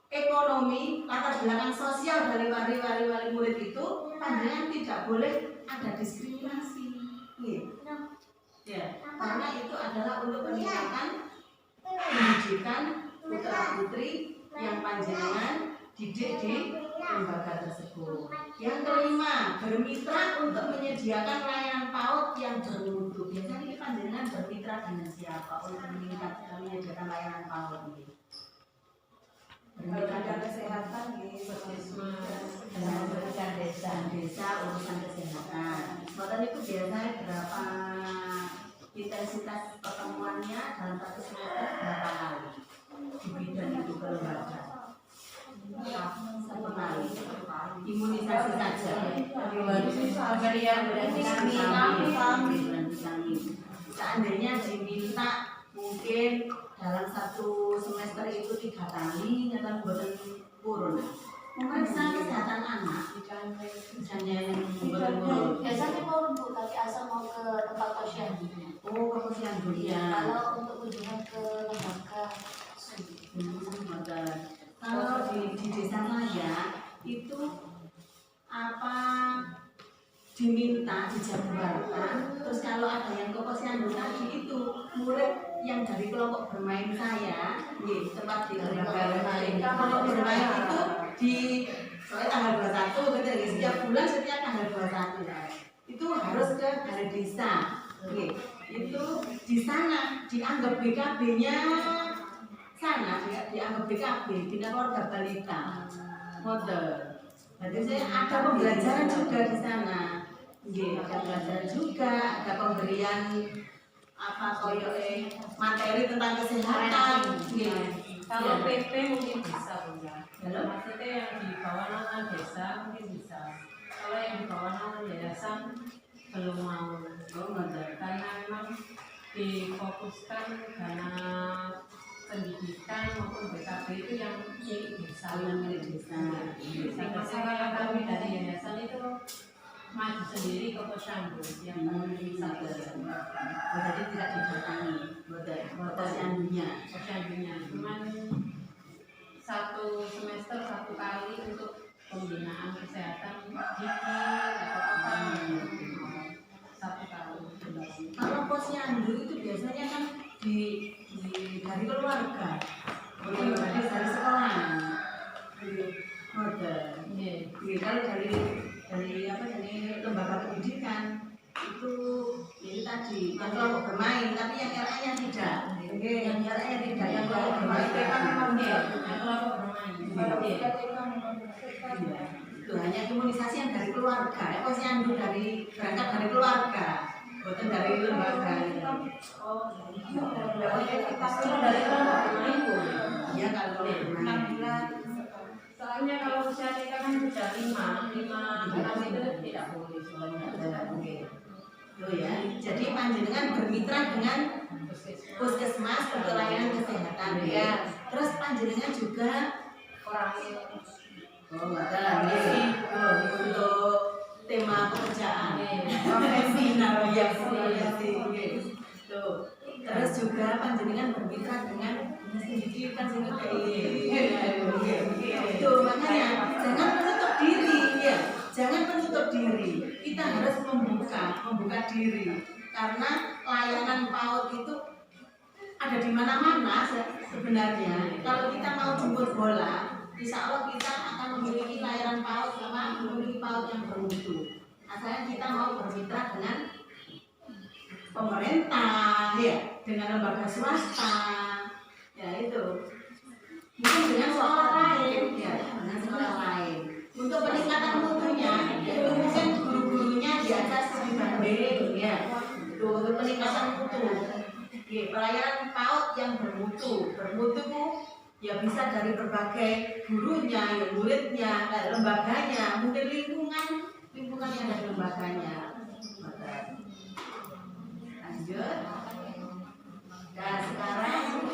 [SPEAKER 1] ekonomi latar belakang sosial dari wali murid itu panjenengan tidak boleh ada diskriminasi ya karena itu adalah untuk peningkatan pendidikan putra putri yang panjenengan didik di lembaga tersebut. Yang kelima, bermitra untuk menyediakan layanan PAUD yang bermutu. Biasanya ini panjenengan bermitra dengan siapa untuk menyediakan layanan PAUD ini? Bermitra kesehatan, dengan urusan desa, urusan kesehatan. Soalnya itu biasanya berapa intensitas pertemuannya dalam 1 semester berapa kali di bidang itu ke lembaga? 1 kali imunisasi saja
[SPEAKER 2] agar yang
[SPEAKER 1] kami seandainya diminta mungkin dalam satu semester itu 3 kali nyata buatan purun memeriksa kesehatan anak misalnya yang purun
[SPEAKER 2] biasanya mau Bu, tapi asal mau ke tempat posyandu.
[SPEAKER 1] oh ke posyandu ya
[SPEAKER 2] Kalau untuk kunjungan ke lembaga
[SPEAKER 1] kalau di desa saya itu apa diminta dijadwalkan terus kalau ada yang ke posyandu tadi itu murid yang dari kelompok bermain saya tempat di lembaga bermain kalau bermain itu di soalnya tanggal 21 gitu ya setiap bulan setiap tanggal 21 ya itu harus ke balai desa itu di sana dianggap BKB-nya sana dianggap BKB bina keluarga balita model. Jadi saya ada pembelajaran juga di sana. Ada pembelajaran juga, ada pemberian apa materi tentang kesehatan.
[SPEAKER 5] Kalau PP mungkin bisa Bunda. Maksudnya yang di bawah naungan desa mungkin bisa. Kalau yang di bawah naungan yayasan belum mau. Karena memang difokuskan dana pendidikan maupun BKB itu yang milik desa. Masalah kami dari yayasan itu maju sendiri ke posyandu yang satu
[SPEAKER 1] Jadi tidak didatangi posyandunya.
[SPEAKER 5] Cuman satu semester 1 kali untuk pembinaan kesehatan gigi atau apa 1 kali.
[SPEAKER 1] Kalau posyandu itu biasanya kan dari keluarga, dari sekolah. Kalau dari lembaga pendidikan itu ini tadi yang kelompok bermain, tapi yang RA-nya tidak. Yang RA-nya tidak, yang kelompok bermain itu kan memang
[SPEAKER 5] kelompok bermain.
[SPEAKER 1] Itu hanya imunisasi yang dari keluarga, posyandu berangkat dari keluarga, bukan dari lembaga.
[SPEAKER 5] Dari kelompok bermain Bu.
[SPEAKER 1] Iya kalau bermain.
[SPEAKER 5] Soalnya kalau usia kita kan sudah 5 itu tidak boleh sebenarnya.
[SPEAKER 1] Oh ya, jadi panjenengan bermitra dengan puskesmas untuk layanan kesehatan ya. Terus panjenengan juga untuk tema pekerjaan profesi profesi. Terus juga panjenengan bermitra dengan pendidikan itu makanya jangan menutup diri ya, jangan menutup diri. Kita harus membuka diri karena layanan PAUD itu ada di mana-mana sebenarnya. Kalau kita mau jemput bola, insya Allah kita akan memiliki layanan PAUD sama memiliki PAUD yang bermutu. Asalnya kita mau bermitra dengan pemerintah ya, dengan lembaga swasta ya itu mungkin dengan sekolah lain ya, dengan sekolah lain untuk peningkatan mutunya itu mungkin guru-gurunya di atas dibanding ya itu untuk peningkatan mutu ya, pelayanan PAUD yang bermutu ya bisa dari berbagai gurunya ya, muridnya lembaganya mungkin lingkungan yang ada di lembaganya. Nah sekarang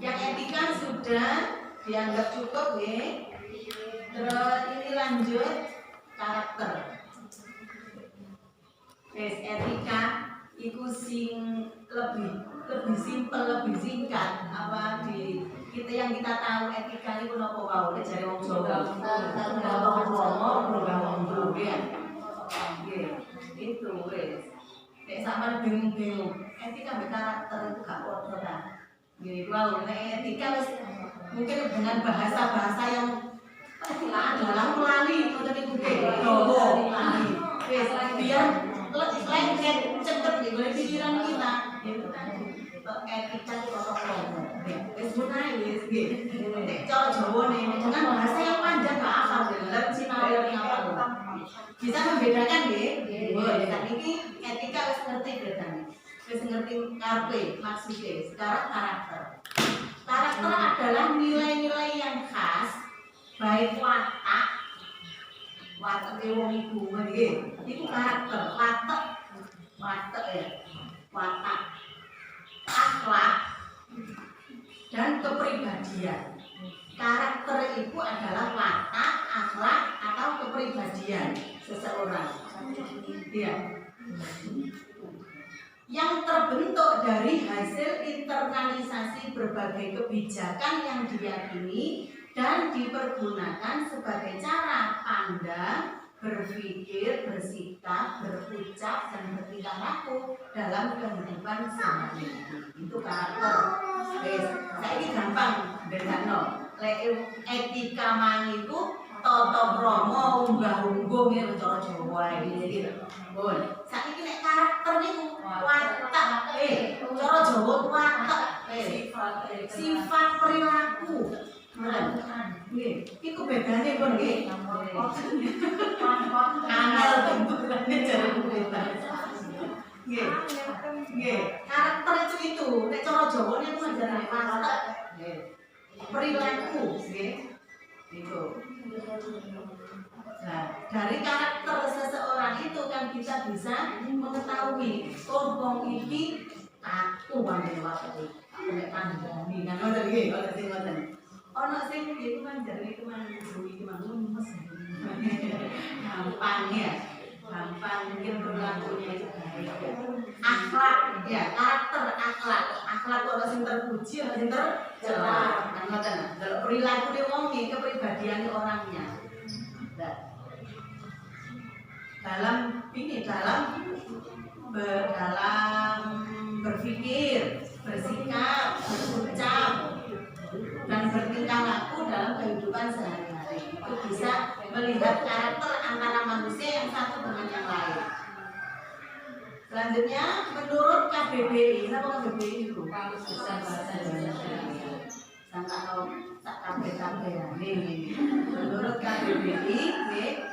[SPEAKER 1] yang etika sudah dianggap cukup ya. Terus ini lanjut karakter. Etika itu lebih simpel, lebih singkat. Apa di kita yang kita tahu etika itu nopo wau jare wong Jawa. Itu wes. Sama bingung-bingung, etika berkarakter itu gak podo ta. Nggih, wow, etika wis mungkin dengan bahasa-bahasa yang adalah melali ngoten niku nggih. Dawa lali. Wis biar lengket cepet nggih golek pikiran kita. Itu tadi. Etika protokol. Wis mulai wis nggih. Nek cara Jawa nih dengan bahasa yang panjang gak hafal bener sinau yang apa. Bisa membedakan nggih. Saat ini etika wis ngerti bedanya. Wis ngerti karepe maksudnya. Sekarang karakter. Karakter adalah nilai-nilai yang khas baik watak watak wong iku nggih. Iku karakter, watak ya. Watak, akhlak dan kepribadian. Karakter itu adalah watak, akhlak atau kepribadian seseorang. Iya. Yang terbentuk dari hasil internalisasi berbagai kebijakan yang diyakini dan dipergunakan sebagai cara pandang, berpikir, bersikap, berucap, dan bertingkah laku dalam kehidupan sehari-hari. Itu karakter. Saya ini gampang bedano. Etika mang itu tata krama unggah-ungguh ya cara Jawa iki. Pun. Saiki nek karakter niku watak cara Jawa watak sifat perilaku. Nggih, iku bedane pun nggih. Angel bentukane jare kita. Nggih. Nggih, karakter itu nek cara Jawa niku ajarane watak. Nggih. Perilaku, nggih. Itu. Nah, dari karakter seseorang itu kan kita bisa mengetahui wong iki aku wong wae. Nek kandhani kan ngoten nggih, ngoten sing ngoten. Ono sing iku kan jare iku man iki man lemes. Gampang ya. Gampang mungkin berlakunya itu baik. Akhlak ya, karakter akhlak. Akhlak ono sing terpuji, ono sing tercela. Kan ngoten. Kalau perilaku wong iki kepribadian orangnya. Dalam berpikir, bersikap, berucap, dan bertingkah laku dalam kehidupan sehari-hari. Itu bisa melihat karakter antara manusia yang satu dengan yang lain. Selanjutnya, menurut KBBI, apa KBBI itu?
[SPEAKER 5] Kamus Besar Bahasa Indonesia.
[SPEAKER 1] Menurut KBBI,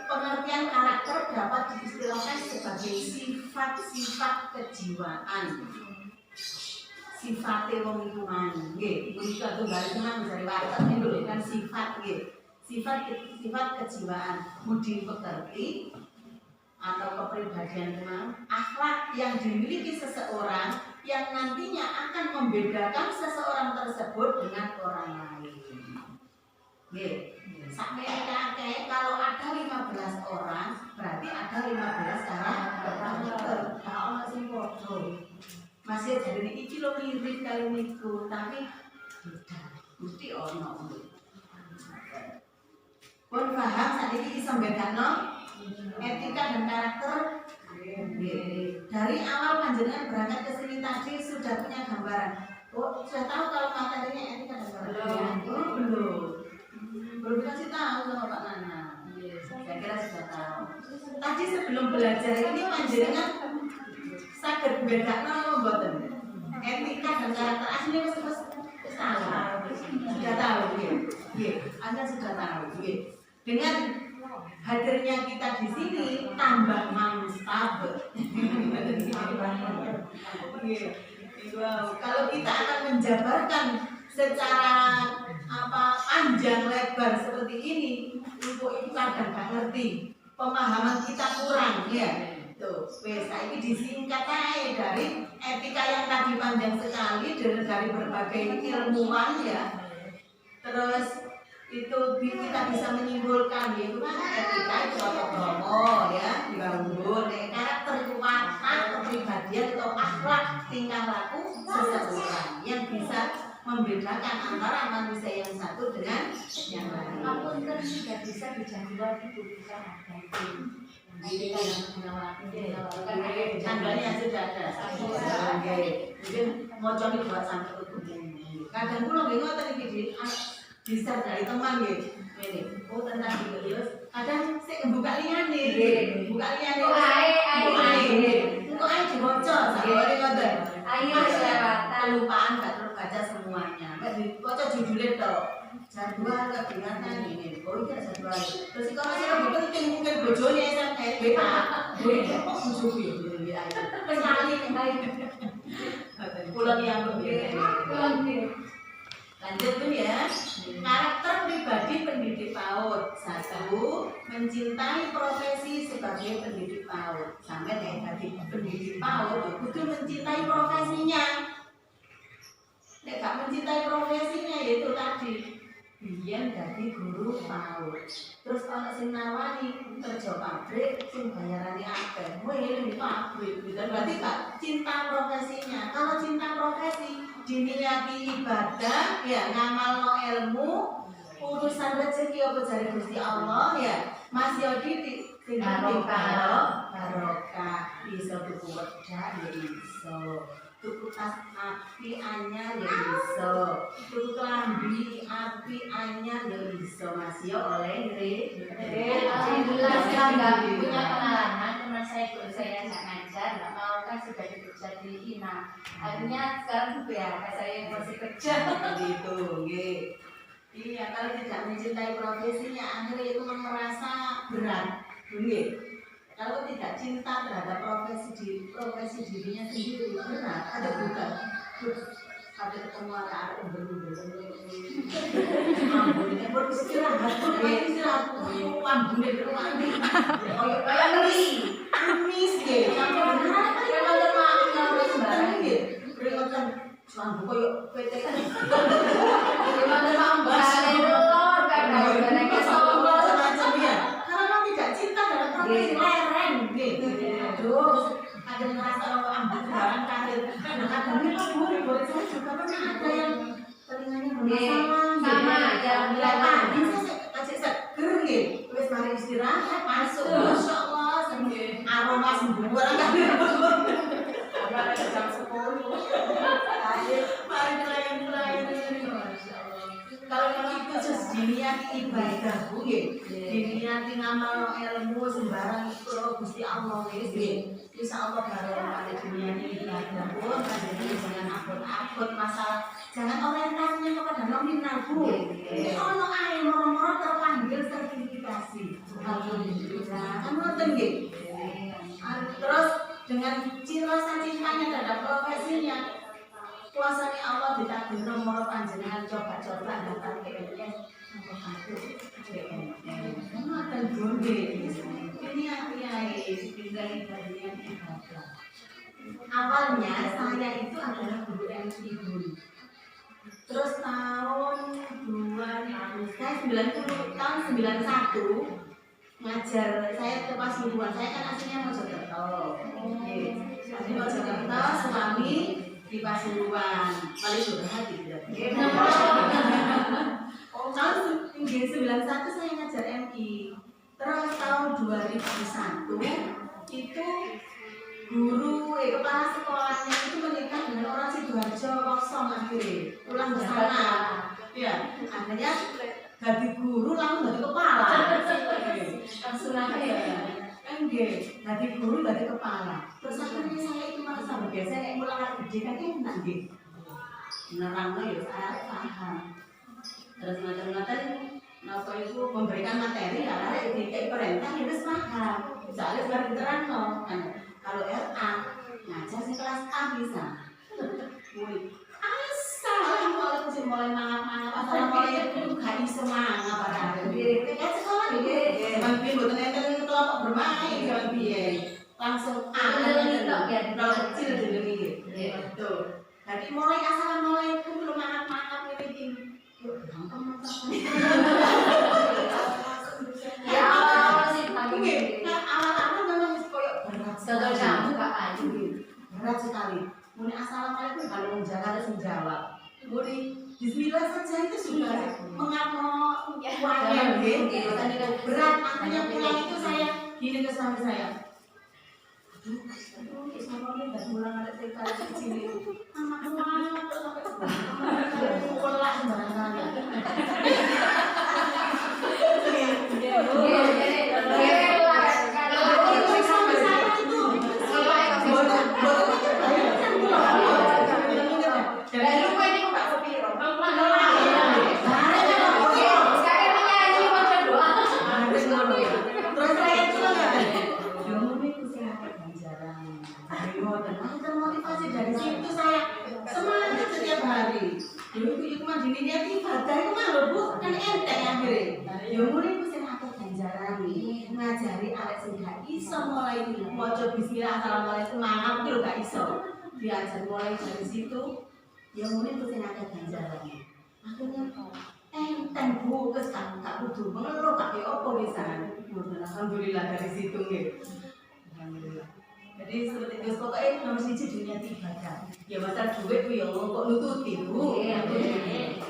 [SPEAKER 1] pengertian karakter dapat diistilahkan sebagai sifat-sifat kejiwaan. Sifatnya wong iku mang, nggih. Menika tunggal cuman dari watak niku kan sifat nggih. Sifat kejiwaan, budi pekerti atau kepribadian memang akhlak yang dimiliki seseorang yang nantinya akan membedakan seseorang tersebut dengan orang lain. Nggih. Sakmene kalau ada 15 orang, berarti ada 15 karakter. Kalau ono sing padha. Masih jadi iki lho mirip kali niku, tapi beda. Mesti ono. Pun paham sakniki iso bedakno etika dan karakter. Dari awal panjenengan berangkat ke sini tadi sudah punya gambaran. Oh, sudah tahu kalau materinya etika dan karakter? Belum dikasih tahu sama Pak Nana. Saya kira sudah tahu. Tadi sebelum belajar ini panjenengan saged bedakno mboten? Etika dan karakter asli wis tahu. Sudah tahu nggih. Anda sudah tahu nggih. Dengan hadirnya kita di sini tambah mantap. Kalau kita akan menjabarkan secara panjang lebar seperti ini, untuk itu kadang nggak ngerti, pemahaman kita kurang ya. Tuh, ini disingkat aja dari etika yang tadi panjang sekali dari berbagai ilmuwan ya. Terus itu kita bisa menyimpulkan yaitu kan etika itu tata krama ya, dibangun karakter itu watak, kepribadian atau akhlak tingkah laku seseorang yang bisa membedakan antara manusia yang satu dengan yang lain.
[SPEAKER 2] Apapun kan tidak bisa dijadikan itu bisa ada. Jadi
[SPEAKER 1] tanggalnya sudah ada. Mungkin mau coba buat sampai kadang pun nggak ngotot ini bisa dari teman gitu. Ini, oh tentang video. Kadang saya buka lian nih, buka lian nih. Kok ayo dibocor, saya ngotot.
[SPEAKER 2] Ayo selewatan.
[SPEAKER 1] Kelupaan nggak terbaca semuanya. Nggak dibaca judulnya toh. Jadwal kegiatan ini, oh iya jadwal. Terus kalau saya mungkin bojone sampai BA, kok musuh ya BA. Sekali pulang yang berbeda. Lanjut tuh ya. Karakter pribadi pendidik pendidik PAUD. 1. Mencintai profesi sebagai pendidik PAUD. Sampai kayak tadi pendidik PAUD itu mencintai profesinya. Nek gak mencintai profesinya yaitu tadi biyen dadi guru PAUD. Terus ana sing nawani kerja pabrik sing bayarane akeh. Weh di pabrik. Berarti gak cinta profesinya. Kalau cinta profesi diniati ibadah ya ngamalno ilmu urusan rezeki apa jare Gusti Allah ya Mas Yodi sing barokah iso tuku wedak ya iso tuku tas api anyar ya iso tuku klambi api anyar ya iso Mas yo oleh
[SPEAKER 2] Alhamdulillah saya nggak punya pengalaman, teman saya guru saya nggak ngajar, nggak mau kan sudah dikerja di INA. Akhirnya sekarang PHK saya yang masih kerja.
[SPEAKER 1] gitu nggih. Iya, kalau tidak mencintai profesinya akhirnya itu merasa berat. Nggih. Kalau tidak cinta terhadap profesi dirinya sendiri berat, ada bukan. Ada ketemu arek umber-umber. Ambune beristirahat, istirahat. Ambune berwangi. Kayak ngeri. Amis nggih. Sampai beneran kan kalau sembarang nggih. Peringatan sambu koyo PT kan. Gimana tambah lelor kan barangnya sombong macam ya. Karena tidak cinta dalam profesi lereng nggih. Aduh, ada merasa kalau ambut barang karir. Kadang-kadang kok boleh saya juga pernah ada yang telinganya bermasalah.
[SPEAKER 2] Sama yang
[SPEAKER 1] bilang bisa kasih seger nggih. Wis mari istirahat masuk. Masyaallah aroma sembuh orang karir. Apa ada jam 10. Mari pelayan-pelayan ini. Kalau yang itu just diniati ibadah nggih. Diniati ngamal ilmu sembarang itu Gusti Allah nggih. Insyaallah barokah diniati ibadah pun jangan abot-abot masalah. Jangan orientasinya kepada nominal Bu. Ono ae moro-moro terpanggil sertifikasi. Alhamdulillah. Kan ngoten nggih. Terus dengan rasa cintanya terhadap profesinya, kuasanya Allah ditakdir nomor panjenengan coba-coba datang ke PNS nomor 1 PNS. Ngoten bonde. Ini kiai pindah bagian ibadah. Awalnya saya itu adalah guru MI guru. Terus tahun 2000, saya 90 tahun 91 ngajar saya ke Pasuruan. Saya kan aslinya Mojokerto. Asli Mojokerto, suami di Pasuruan. Paling curhat gitu. Tahun 91 saya ngajar MI. Terus tahun 2001 itu guru kepala sekolahnya itu menikah dengan orang Sidoarjo kosong akhirnya pulang ke sana. Ya, akhirnya jadi guru langsung jadi kepala. Langsung apa ya? Enggak, jadi guru jadi kepala. Terus akhirnya saya itu merasa bergeser kayak mulai gede kan enak nggih. Nerangno ya saya paham. Terus macam-macam napa itu memberikan materi karena kayak perintah ya wis paham. Soalnya sudah diterangno kan. Kalau RA ngajar sih kelas A bisa. Assalamualaikum sih mulai mangap-mangap. Assalamualaikum gak iso mangap padahal. Kan sekolah nggih. Mungkin mboten enten kelompok bermain jaman biyen. Langsung kecil jenenge nggih. Betul. Jadi mulai assalamualaikum belum mangap-mangap iki. Yuk, gampang
[SPEAKER 2] Ya Allah sih pagi.
[SPEAKER 1] awal-awal memang koyo berat.
[SPEAKER 2] Contoh kamu kapan?
[SPEAKER 1] Berat sekali. Muni assalamualaikum kalau mau Jakarta harus menjawab. Muni bismillah saja itu sudah mengapa wayang gitu. Berat makanya pulang itu saya gini ke suami saya. Aduh, sama ini nggak pulang ada TK kecil itu. Mama sampai pulang sembarangan. Termotivasi dari situ saya semangat setiap hari. Dulu itu cuma diniati ibadah itu mah Bu, kan Ya murid ku sing akeh ganjaran iki ngajari arek sing gak iso mulai maca bismillah assalamualaikum mangap ku gak iso. Diajar mulai dari situ ya murid ku sing akeh ganjaran. Akhirnya enteng Bu, wis gak kudu mengeluh gak apa pisan. Alhamdulillah dari situ nggih. Alhamdulillah. Jadi seperti itu pokoknya nomor siji dunia ibadah. Ya masalah duit ku ya kok nututi Bu.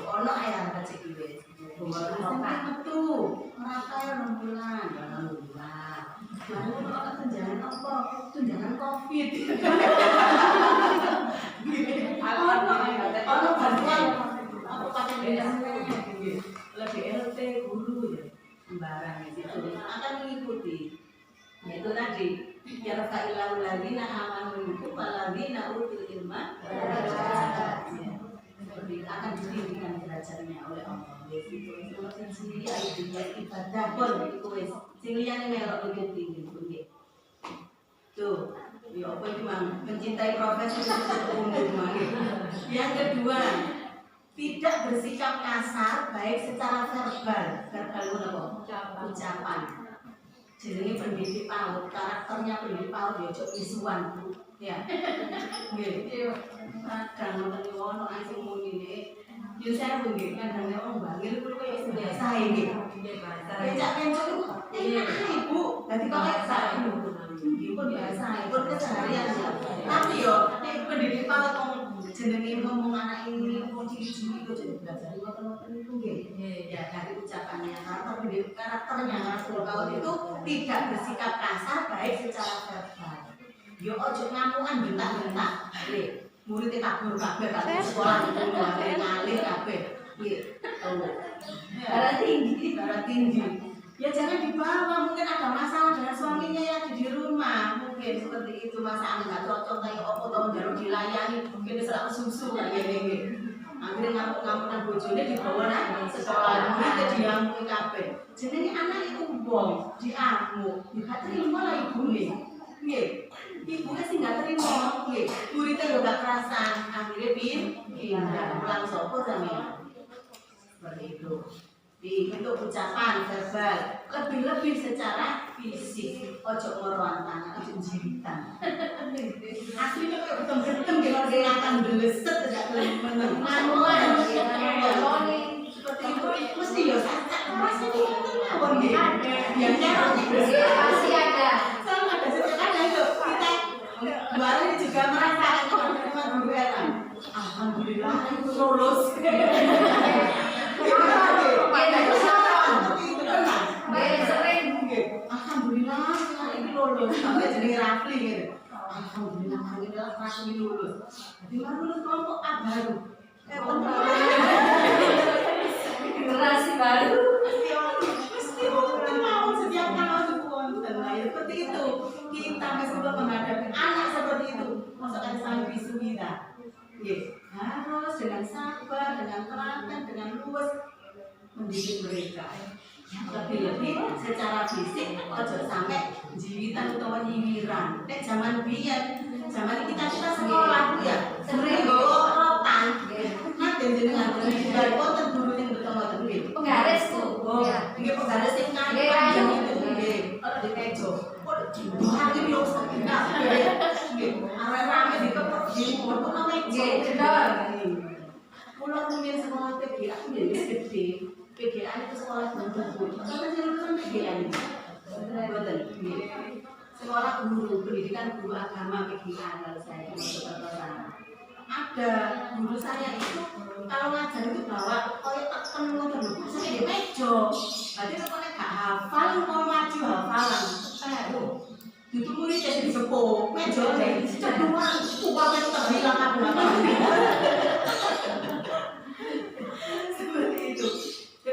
[SPEAKER 1] Ono ae rezeki duit. Sampai metu, merata 6 bulan, alhamdulillah. Lalu kalau tunjangan apa? Tunjangan COVID. Ono bantuan apa pakai biasanya lebih LT guru ya, sembarang itu akan mengikuti. Yaitu tadi, ya rafa'ilahu ladina amanu minkum waladina utul ilma seperti akan ditinggikan derajatnya oleh Allah. Itu siji ayat ibadah pun itu wis sing liyane melok lebih tinggi pun nggih. Tuh, ya apa itu Mang? Mencintai profesi itu umum Mang. Yang kedua, tidak bersikap kasar baik secara verbal. Verbal itu apa? Ucapan. Jenenge pendidik PAUD, karakternya pendidik PAUD ya cok isuan Bu. Ya. Nggih. Kadang ngoten ono asing muni yo saya nggih kadang wong bangil kuwi koyo wis biasa iki. Nggih biasa. Becak kencok Ibu. Dadi kok sak iki pun biasa, pun keseharian ya. Tapi yo nek pendidik PAUD wong jenenge ngomong anak ini wong cilik-cilik kok jadi belajar ngoten-ngoten itu nggih. Ya dari ucapannya karakternya Rasul PAUD itu tidak bersikap kasar baik secara verbal. Yo ojo ngamukan bentak-bentak. Nggih. Murid kabur kabeh kan sekolah itu ngalih kabeh. Nggih. Darah tinggi. Ya jangan dibawa, mungkin ada masalah dengan suaminya yang ada di rumah. Mungkin seperti itu masalah enggak cocok kayak opo tahun baru dilayani, mungkin serak susu kayak gini. Akhirnya ngamuk-ngamukan bojone dibawa nang sekolah, murid diamuk kabeh. Jenenge anak itu wong, diamuk, gak terima lah ibune. Nggih. Ibunya sih nggak terima, muridnya juga gak kerasan, akhirnya pindah pulang sopo sampeyan. Seperti itu. Untuk ucapan verbal, lebih-lebih secara fisik, ojo ngoroan tangan, ojo jiritan. Aslinya kayak betem-betem kalau kelihatan beleset tidak menang. Manuan, seperti itu mesti ya sangat rasanya itu ngawon gitu. Biasanya
[SPEAKER 2] Pasti ada.
[SPEAKER 1] Sama ada sekarang itu kita baru juga merasakan teman-teman guru elang. Alhamdulillah itu lulus. Alhamdulillah ini lulus sampai jadi rafli gitu. Alhamdulillah rafli lulus. Jadi baru lulus kelompok A baru.
[SPEAKER 2] Generasi baru.
[SPEAKER 1] Mesti mau setiap tahun dikonten. Nah seperti itu kita meskipun menghadapi anak seperti itu, masakan sang bisu kita. Harus dengan sabar, dengan telaten, dengan luwes mendidik mereka. Lebih-lebih secara fisik ojo sampai jiwitan utawa nyiwiran. Nek zaman biyen, zaman kita sekolah ya, sering bawa rotan. Nah, jenengan jenengan wonten guru sing betul-betul nggih.
[SPEAKER 2] Penggaris tuh.
[SPEAKER 1] Oh, nggih penggaris sing kayu itu nggih. Ora di meja. Hari yo sakit. Nggih. Rame-rame dikepek di foto nang meja.
[SPEAKER 2] Nggih, bener.
[SPEAKER 1] Kula rumiyin sekolah PGA nggih wis gede. PGA itu sekolah guru. Karena jurusan PGA ini. Betul. Sekolah guru, pendidikan guru agama PGA kalau saya masuk ke sana. Ada guru saya itu kalau ngajar itu bawa koyo teken ngoten lho. Saya di meja. Berarti nek gak hafal mau maju hafalan. Itu murid jadi sepuh. Meja deh. Cedungan upamane terhilang kabeh. Seperti itu.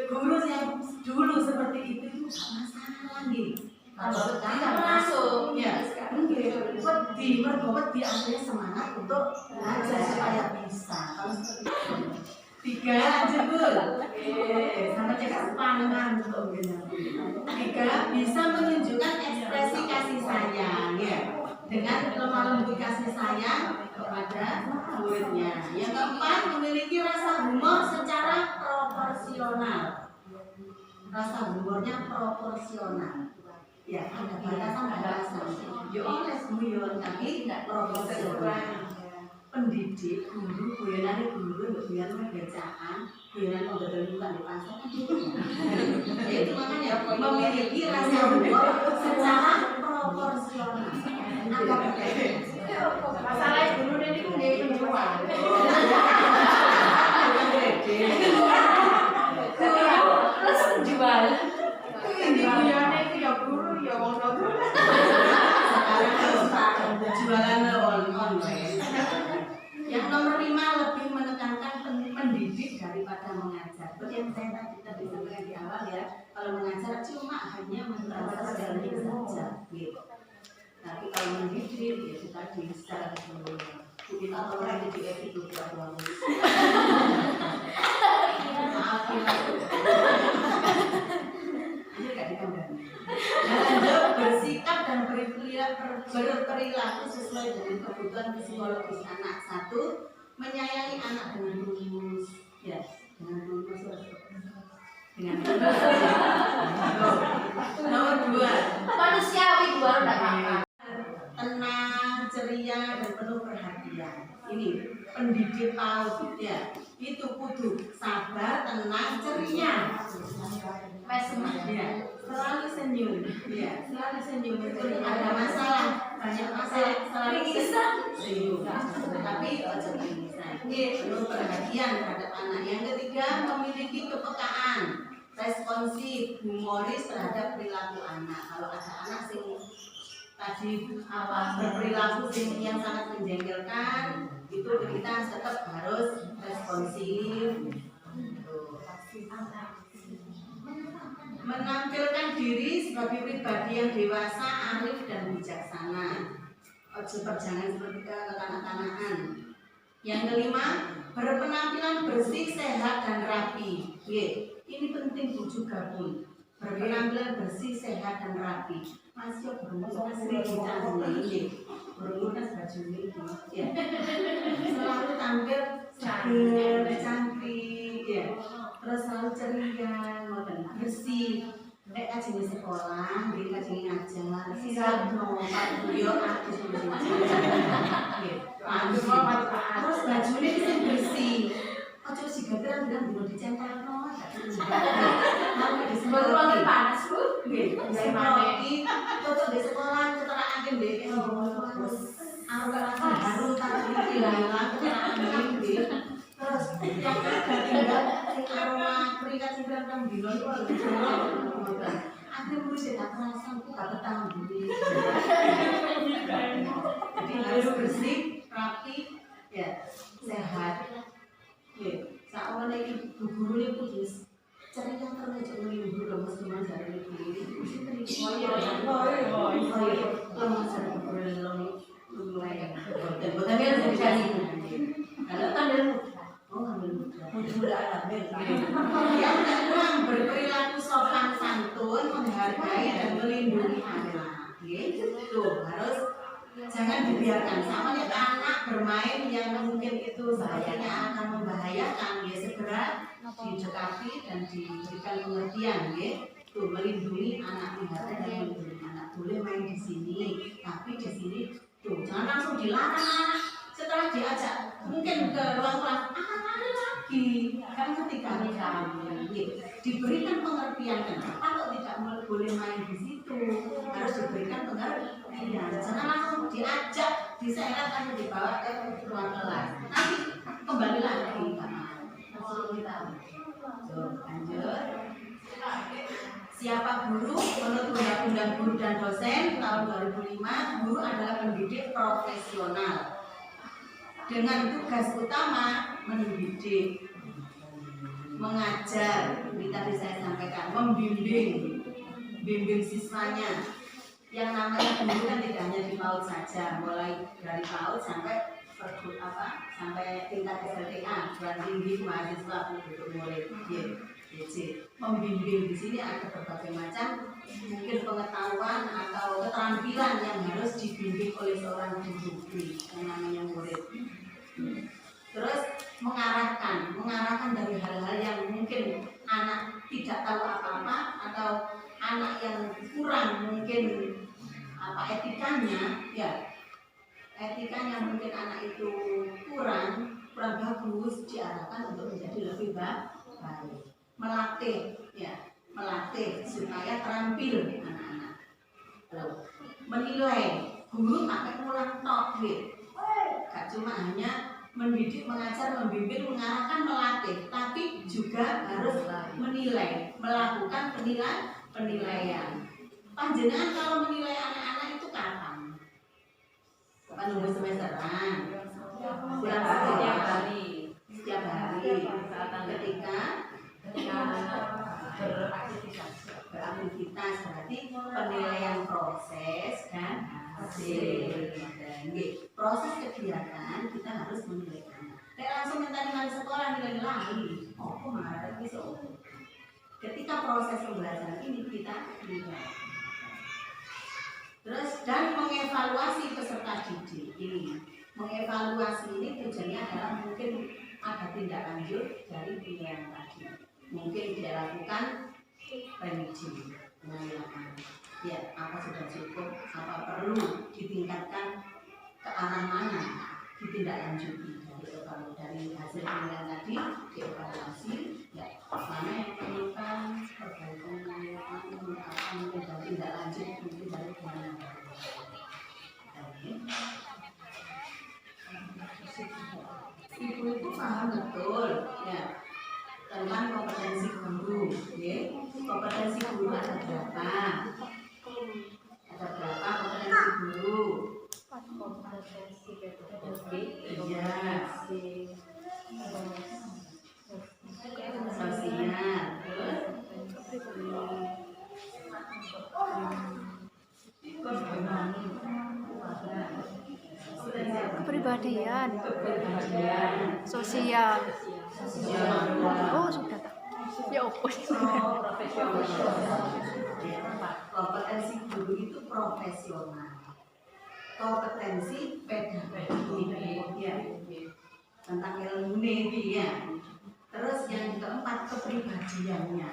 [SPEAKER 1] Guru yang dulu seperti itu gak masalah nih. Kalau sekarang masuk, ya sekarang wedi, mergo wedi akhirnya semangat untuk belajar supaya bisa. Kalau seperti itu. 3 jebul. Sampai cek sepanjang untuk 3 bisa menunjukkan ekspresi kasih sayang ya. Dengan lemah lembut kasih sayang kepada muridnya. Yang keempat, memiliki rasa humor secara proporsional. rasa humornya proporsional. Ya, ada batasan. Yo oleh guyon tapi tidak proporsional. Pendidik, guru, guyonan bacaan, guyonan penggedelukan di pasar kan gitu. Ya itu makanya memiliki rasa humor secara proporsional. Agak berbeda.
[SPEAKER 2] Masalah dulu dan itu dia penjual. Terus penjual. Ini guyonnya itu ya guru ya wong guru.
[SPEAKER 1] Sekarang jualan online. Yang nomor 5 lebih menekankan pendidik daripada mengajar. Seperti yang saya tadi sampaikan di awal ya, kalau mengajar cuma hanya mentransfer saja, gitu. Tapi kalau mendidik ya kita secara keseluruhan. Kita orang dididik itu tidak uang. Maaf ya. Ini nggak ditambah. Lanjut, bersikap dan berperilaku sesuai dengan kebutuhan psikologis anak. 1. Menyayangi anak dengan tulus. Ya, dengan tulus. Dengan tulus. Nomor 2.
[SPEAKER 2] Manusiawi baru tidak apa-apa.
[SPEAKER 1] Tenang, ceria, dan penuh perhatian. Ini pendidik PAUD ya. Itu kudu sabar, tenang, ceria. Ya, selalu senyum. Ya, selalu senyum. Itu ada masalah, banyak masalah, selalu senyum. Tapi ojo bisa. Penuh perhatian terhadap anak. Yang ketiga, memiliki kepekaan, responsif, humoris terhadap perilaku anak. Kalau ada anak sing tadi berperilaku yang sangat menjengkelkan, itu kita tetap harus responsif. Menampilkan diri sebagai pribadi yang dewasa, arif dan bijaksana. Ojo perjangan seperti kekanak-kanakan. Yang kelima, berpenampilan bersih, sehat dan rapi. Ini penting juga pun. Berpenampilan bersih, sehat dan rapi. Masih berumur asli ini. Berumur kan baju ini. Ya. Selalu tampil seger, cantik, ya. Terus selalu ceria, bersih. Nek kajeng sekolah, nggih kajeng ngajar, sirahno, yo aku terus bajune sing bersih. Ojo sigaran bilang dino dicempelno.
[SPEAKER 2] Baru panas, Bu.
[SPEAKER 1] Nggih, semproti, cocok di sekolah, keterangan dhewe terus arep harum tak iki lah, keterangan nggih. Terus yang tinggal aroma keringat sembilan kang dino itu akhirnya mulai saya terasa aku gak betah dulu. Jadi harus bersih, rapi, ya sehat. Ya, saat ini guru ini putus cari yang terbaik untuk guru lemas cuma dari itu. Oh iya, lemas dari guru lain. Tapi harus dicari. Kalau tanda yang kurang berperilaku sopan santun, menghargai dan melindungi anak. Gitu harus jangan dibiarkan. Sama nih anak bermain yang mungkin itu bahayanya akan membahayakan, ya segera didekati dan diberikan pengertian, ya. Tuh melindungi anak, menghargai dan melindungi anak. Boleh main di sini, tapi di sini tuh jangan langsung dilarang anak. Setelah diajak mungkin ke ruang kelas lagi kan ketika diberikan pengertian kenapa kok tidak boleh main di situ, harus diberikan pengertian. Jangan langsung diajak diseret atau dibawa ke ruang kelas, nanti kembali lagi lanjut. Siapa guru? Menurut Undang-Undang Guru dan Dosen tahun 2005, guru adalah pendidik profesional dengan tugas utama mendidik, mengajar, ini tadi saya sampaikan, bimbing siswanya. Yang namanya guru kan tidak hanya di PAUD saja, mulai dari PAUD sampai sampai tingkat SLTA, perguruan tinggi mahasiswa untuk murid. Membimbing di sini ada berbagai macam mungkin pengetahuan atau keterampilan yang harus dibimbing oleh seorang guru yang namanya murid. Terus mengarahkan dari hal-hal yang mungkin anak tidak tahu apa-apa atau anak yang kurang mungkin etikanya, ya etikanya mungkin anak itu kurang bagus, diarahkan untuk menjadi lebih baik, melatih supaya terampil anak-anak. Menilai, guru pakai ngulang tok, gak cuma hanya mendidik, mengajar, membimbing, mengarahkan, melatih, tapi juga harus menilai, melakukan penilaian. Panjenengan kalau menilai anak-anak itu kapan? Kapan nunggu semesteran? Kurang
[SPEAKER 5] Setiap
[SPEAKER 1] sekolah.
[SPEAKER 5] hari.
[SPEAKER 1] Setiap hari. Ketika beraktivitas, berarti penilaian proses dan hasil. Proses kegiatan kita harus menilai anak. Langsung mentari sekolah nilai lagi. Oh, marah bisa. Ketika proses pembelajaran ini kita lihat. Terus dan mengevaluasi peserta didik ini. Mengevaluasi ini tujuannya adalah mungkin ada tindak lanjut dari penilaian tadi. Mungkin dia lakukan revisi penilaian. Ya, apa sudah cukup, apa perlu ditingkatkan ke arah mana, ditindaklanjuti dari hasil penilaian tadi, dievaluasi, ya mana yang perlukan perbaikan, apa mungkin dari tindak lanjut mungkin dari penilaian tadi. Ibu itu paham betul, ya tentang kompetensi guru, ya. Kompetensi guru ada berapa? Ada berapa kompetensi guru? Iya. Sosial.
[SPEAKER 3] Kepribadian, sosial. Oh, sudah tak. Ya opo.
[SPEAKER 1] Kompetensi guru itu profesional. Kompetensi pedagogik, ya, tentang ilmu ya. Terus yang keempat kepribadiannya,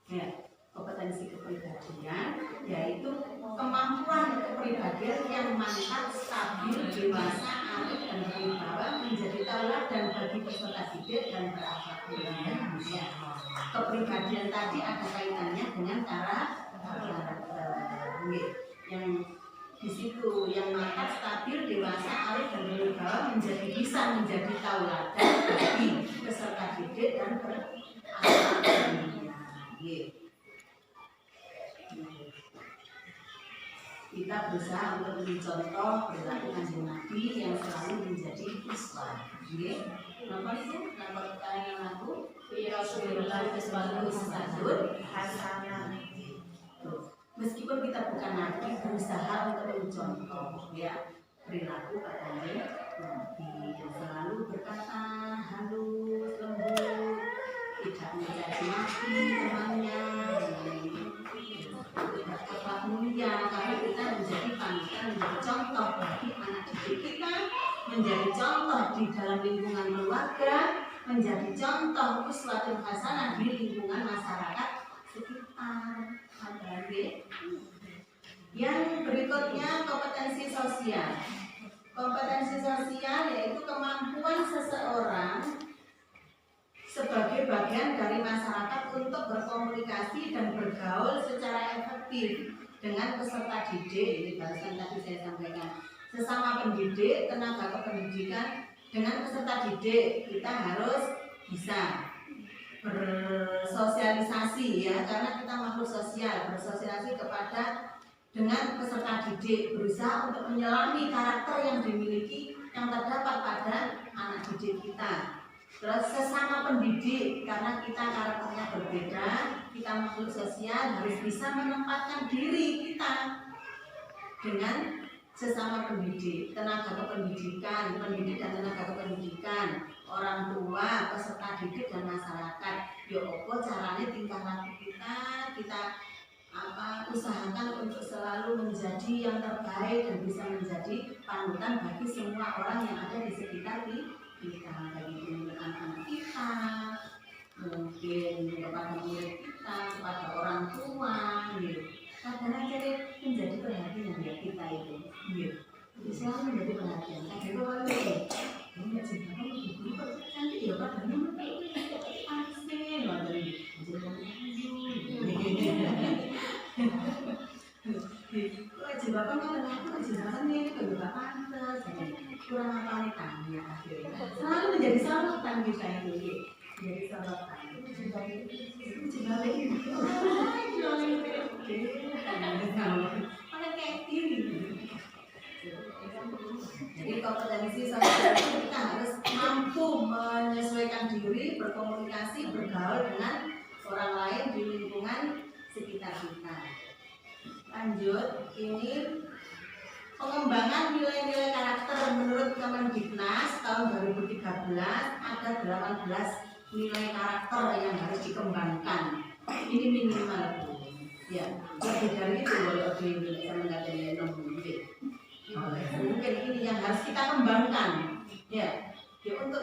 [SPEAKER 1] ya, kompetensi kepribadian yaitu kemampuan kepribadian yang mantap, stabil, dewasa, arif dan berwibawa, menjadi tauladan bagi peserta didik dan berakhlak mulia. Ya. Kepribadian tadi ada kaitannya dengan karakter, yang di situ yang mantap, stabil, dewasa, arif dan berwibawa, bisa menjadi tauladan bagi peserta didik dan berakhlak mulia. Kita berusaha untuk mencontoh perilaku Kanjeng Nabi yang selalu menjadi uswah. Nomor itu, nomor pertanyaan aku, hasanah. Meskipun kita bukan nabi, berusaha untuk mencontoh, ya, perilaku Kanjeng Nabi yang selalu berkata halus, lembut, tidak mencaci maki temannya. Akhlak mulia, karena kita menjadi panutan, menjadi contoh bagi anak didik kita, menjadi contoh di dalam lingkungan keluarga, menjadi contoh uswatun hasanah di lingkungan masyarakat sekitar. Yang berikutnya kompetensi sosial. Kompetensi sosial yaitu kemampuan seseorang sebagai bagian dari masyarakat untuk berkomunikasi dan bergaul secara efektif dengan peserta didik. Ini bahasan tadi saya sampaikan. Sesama pendidik, tenaga kependidikan, dengan peserta didik kita harus bisa bersosialisasi, ya, karena kita makhluk sosial, bersosialisasi kepada dengan peserta didik, berusaha untuk menyelami karakter yang dimiliki yang terdapat pada anak didik kita. Terus sesama pendidik, karena kita karakternya berbeda, kita makhluk sosial harus bisa menempatkan diri kita dengan sesama pendidik, tenaga kependidikan, pendidik dan tenaga kependidikan, orang tua, peserta didik dan masyarakat. Ya opo caranya tingkah laku kita usahakan untuk selalu menjadi yang terbaik dan bisa menjadi panutan bagi semua orang yang ada di sekitar kita, bagi anak-anak kita, mungkin kepada murid kita. kita, kepada orang tua, gitu. Kadang jadi menjadi perhatian ya kita itu, gitu. Jadi selalu menjadi perhatian. Kadang itu kalau enggak sih, kamu guru kok cantik ya padahal pasti nggak dari jebakan kalau aku jebakan ini kan juga pantas, kurang apa nih tanya akhirnya selalu menjadi sorotan kita ini, menjadi sorotan. Jebakan itu, kayak ini. Jadi kompetensi sosial kita harus mampu menyesuaikan diri, berkomunikasi, bergaul dengan orang lain di lingkungan sekitar kita. Lanjut, ini pengembangan nilai-nilai karakter menurut Kemendiknas tahun 2013 ada 18 nilai karakter yang harus dikembangkan. Ini minimal, ya. Lebih dari itu boleh nilai mungkin ini yang harus kita kembangkan, ya. Ya untuk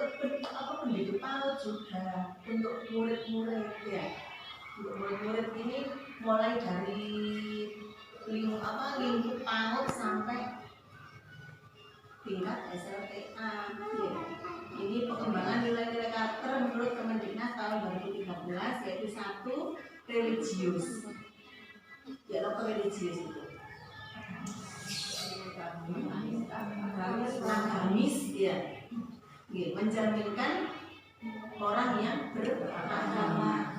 [SPEAKER 1] pendidik PAUD juga, untuk murid-murid, ya. Untuk murid-murid ini mulai dari lingkup PAUD sampai tingkat SLTA. Ya. Ini pengembangan nilai-nilai karakter menurut Kemendiknas tahun 2013 yaitu 1. Religius. Ya, apa religius itu? Agamis, ya. Mencerminkan orang yang beragama.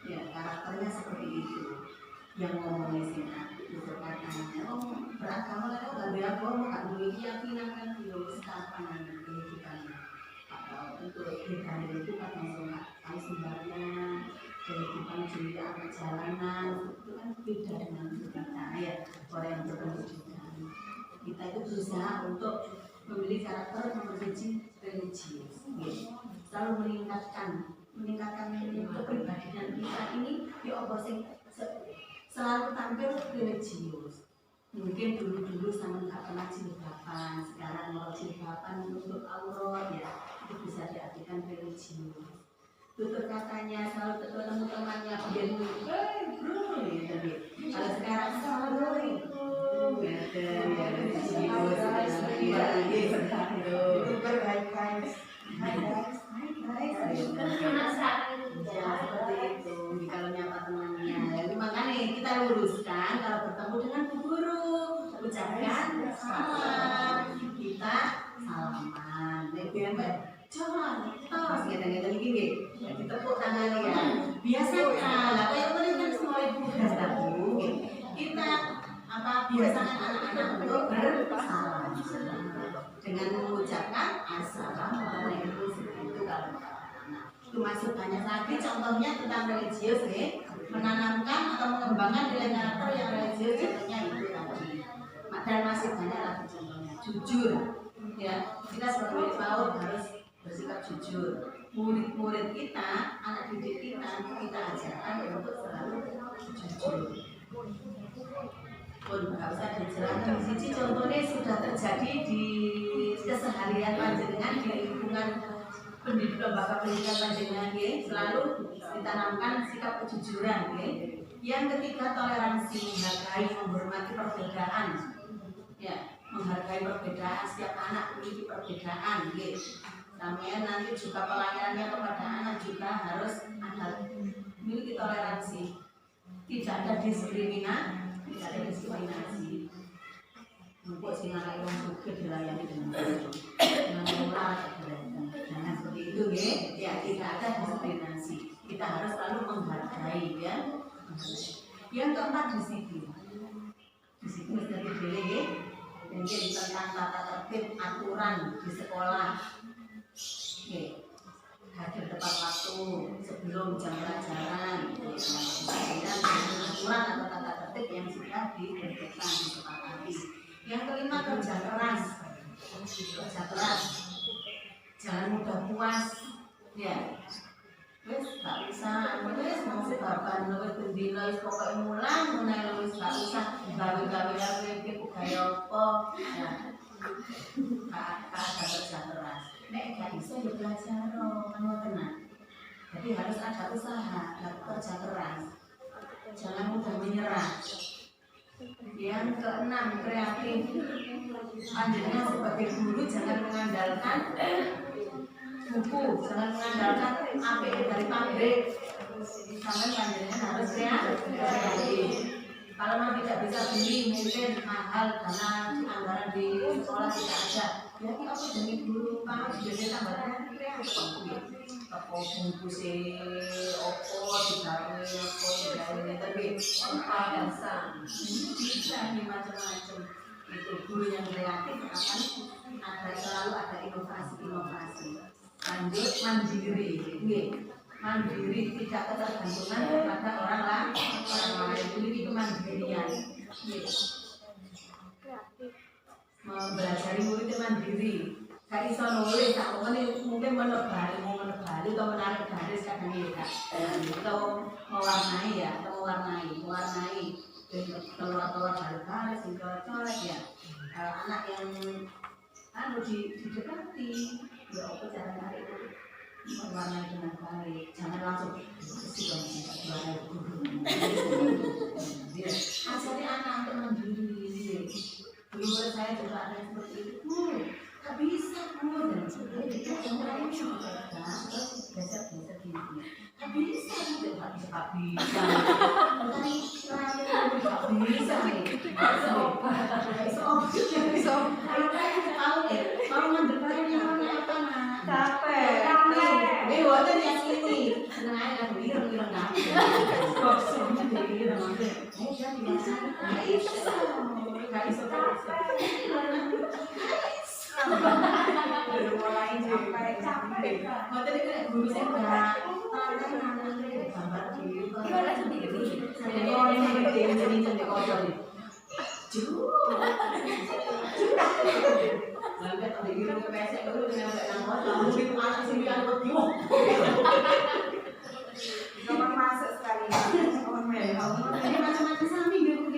[SPEAKER 1] Ya, karakternya seperti itu. Yang ngomongnya singkat itu katanya, beragama kan nggak beragama, nggak memiliki keyakinan kan sekapan kehidupannya. Atau untuk kita itu kan langsung sembahyang, kehidupan juga perjalanan itu kan beda dengan kita ya, orang yang berpendidikan. Kita itu berusaha untuk memilih karakter religius, selalu meningkatkan kepribadian kita ini di opposing selalu tampil religius. Mungkin dulu sama nggak pernah jilbaban, sekarang mau jilbaban untuk aurat ya, itu bisa diartikan religius. Tutur katanya selalu ketemu temannya biar bro gitu. Kalau sekarang assalamualaikum gitu ya, itu berbaik-baik. Hai guys, ya seperti itu. Kalau nyapa temannya, jadi makanya kita luruskan kalau bertemu dengan bu guru, ucapkan salam, kita salaman. Jangan, tos, gitu gini, ditepuk tangannya ya. Biasakan, lah kayak tadi kan semua ibu tahu, kita biasakan anak-anak untuk bersalam dengan mengucapkan assalamualaikum itu kalau anak. Itu masih banyak lagi contohnya tentang religius menanamkan atau mengembangkan nilai karakter yang religius contohnya itu tadi. Dan masih banyak lagi contohnya. Jujur, ya kita sebagai PAUD harus bersikap jujur. Murid-murid kita, anak didik kita ajarkan untuk selalu jujur. Pun nggak usah dijelaskan. Siji contohnya sudah terjadi di keseharian panjenengan di lingkungan lembaga pendidikan panjenengan, selalu ditanamkan sikap kejujuran. Yang ketiga toleransi, menghargai, menghormati perbedaan. Ya, menghargai perbedaan, setiap anak memiliki perbedaan. Namanya nanti juga pelayanannya kepada anak juga harus memiliki toleransi, tidak ada diskriminasi. Untuk si anak yang juga dilayani dengan murah, jangan seperti itu, ya tidak ada diskriminasi. Kita harus selalu menghargai, ya. Yang keempat disiplin. Disiplin sudah dipilih, mungkin tentang tata tertib aturan di sekolah. Hadir tepat waktu sebelum jam pelajaran, dan aturan atau tata tertib yang sudah ditentukan disepakati. Yang kelima kerja keras, jangan mudah puas, ya. Wes tak usah, wes mau sebabkan wes bendino wes pokoknya mulang, wes tak usah gawe-gawe lagi kaya apa, ya. Ada kerja keras. Nek gak bisa ya belajar, kan tenang. Jadi harus ada usaha, ada kerja keras, jangan mudah menyerah. Yang keenam, kreatif. Panjenengan sebagai guru jangan mengandalkan buku, jangan mengandalkan APK dari pabrik. Sampai panjenengan harus kreatif. Kalau memang tidak bisa beli, mungkin mahal karena anggaran di sekolah tidak ada. Ya kita apa jadi guru, kalau jadi tambahan kreatif. Apa bungkus opo digawe opo digawe tapi apa bangsa bisa nih macam-macam. Itu guru yang kreatif akan selalu ada inovasi. Lanjut mandiri, mandiri tidak ketergantungan kepada orang lain. Ini kemandirian. Mempelajari murid mandiri. Gak iso nulis, tak mungkin menebali atau menarik garis kadang atau mewarnai ya, mewarnai keluar garis, coret ya. Anak yang didekati, ya apa cara menarik mewarnai dengan baik, jangan langsung ajari anak untuk mandiri. Dulu saya juga ada seperti itu. Gak bisa pun dan sebenarnya yang lain biasa gini gak bisa gak bisa kalau ngambil barangnya apa nak capek wadah yang ini senang aja bilang nggak udah mulai capek. Mau tadi kan guru saya gambar gimana sendiri. Saya orang yang jadi kotor nih. Lalu kan ada guru ke pesek dulu dengan nggak lalu itu anak sini kan berdua. Kamar masuk sekali. Kamar mewah. Ini macam-macam sami guru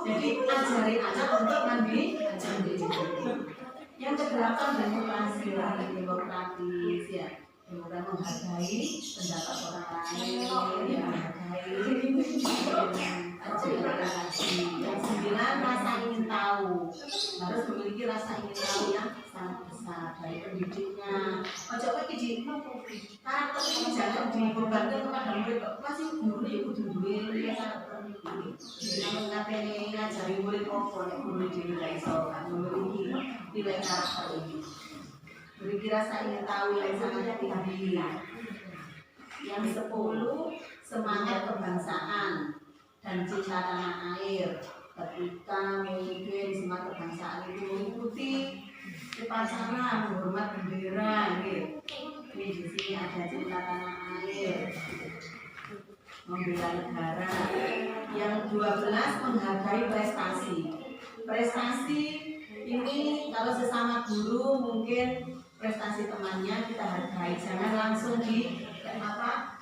[SPEAKER 1] Jadi ajarin anak untuk mandiri. Yang kedelapan demokratis ya, kemudian menghargai pendapat orang lain, Yang sembilan, rasa ingin tahu, harus memiliki rasa ingin tahu yang sangat besar dari pendidiknya. Ojo kowe iki karakter iki jangan dibebankan kepada murid, masih guru ya kudu duwe karakter iki. Nek ngapene ngajari murid opo nek guru dhewe gak iso memiliki nilai karakter ini. Memiliki rasa ingin tahu yang sangat tinggi. Yang 10, semangat kebangsaan dan cinta tanah air. Ketika memimpin semangat kebangsaan itu mengikuti upacara menghormat bendera, gitu. Ini di sini ada cinta tanah air, membela negara. Yang 12, menghargai prestasi. Prestasi ini kalau sesama guru mungkin prestasi temannya kita hargai, jangan langsung dilecehkan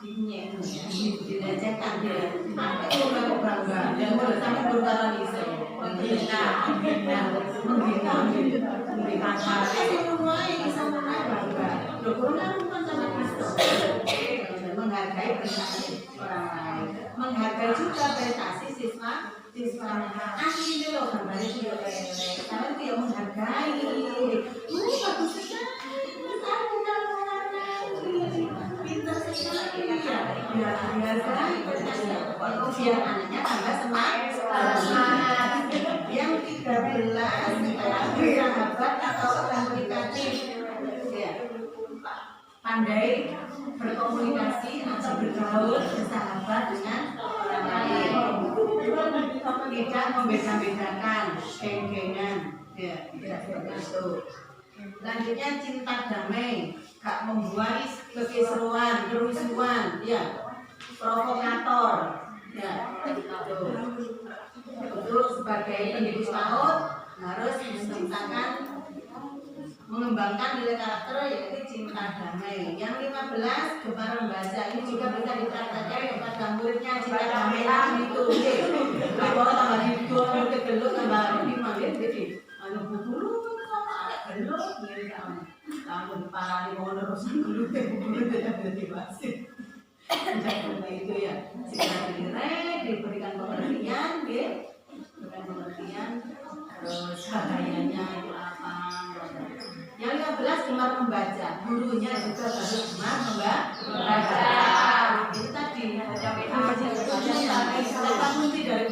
[SPEAKER 1] dia. Apa itu kok bangga? Dan menurut kami berkata bisa menghina. Semua ini sama bangga. Loh, kurang bukan sama Kristus. Menghargai prestasi orang lain, menghargai juga prestasi siswa. Asli ini loh gambar itu ya karena itu yang menghargai. Bagus sekali. Pintar sekali ya, biar anaknya tambah semangat. Yang 13, sahabat atau komunikatif ya, pandai berkomunikasi atau bergaul bersahabat dengan orang lain, tidak membeda-bedakan geng-gengan ya, tidak seperti itu. Selanjutnya cinta damai, gak membuat kekisruan, kerusuhan, ya, provokator, ya, untuk sebagai pendidik PAUD harus menciptakan, mengembangkan nilai karakter yaitu cinta damai. Yang 15, gemar membaca, ini juga bisa dipraktekkan kepada muridnya. Cinta damai itu, kalau tambah hidup, murid geluk tambah ini malah jadi, buku lu belum, mirip sama. terusan dulu guru tidak berarti wasit. Karena itu ya segera diberikan pengertian, berikan pengertian, terus bahayanya itu apa. Yang 15 gemar membaca, gurunya juga harus gemar membaca. Itu tadi kata kunci dari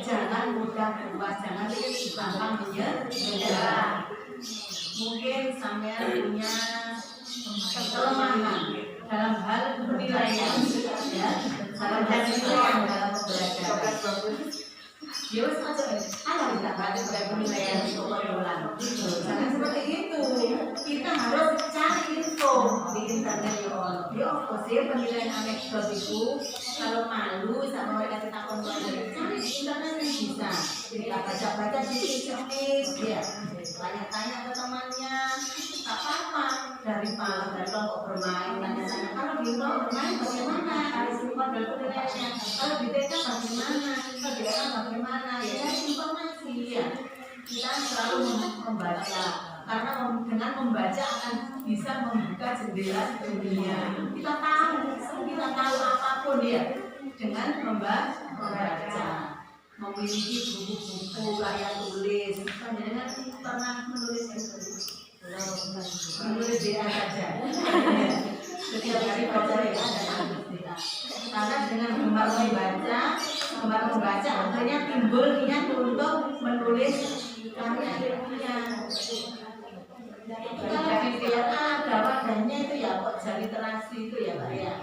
[SPEAKER 1] jangan mudah puas, jangan gampang menyerah. Mungkin sampean punya kelemahan dalam hal penilaian, ya, dalam penilaian dalam pembelajaran. Ya wes aja, tidak ada penilaian untuk perbulan. Jangan seperti itu. Kita harus cari info di internet ya. Sih penilaian anekdot itu kalau malu sama mereka kita konsultasi cari di internet bisa. Kita baca-baca di ya. Tanya-tanya ke temannya, tak apa-apa dari kelompok bermain, tanya-tanya kalau di kelompok bermain bagaimana, ada simpan dari penilaiannya, kalau di TK bagaimana, kalau di TK bagaimana, ya cari informasi ya. Kita selalu membaca, karena dengan membaca akan bisa membuka jendela dunia. Kita tahu apapun ya dengan membaca. Memiliki buku-buku layak tulis. Panjenengan pernah menulis itu? Menulis dia saja. Setiap hari baca ya ada. Karena dengan gemar membaca, akhirnya timbul niat untuk menulis karya ilmiah. Kalau dilihat ada wadahnya itu ya kok jari terasi itu ya Pak ya.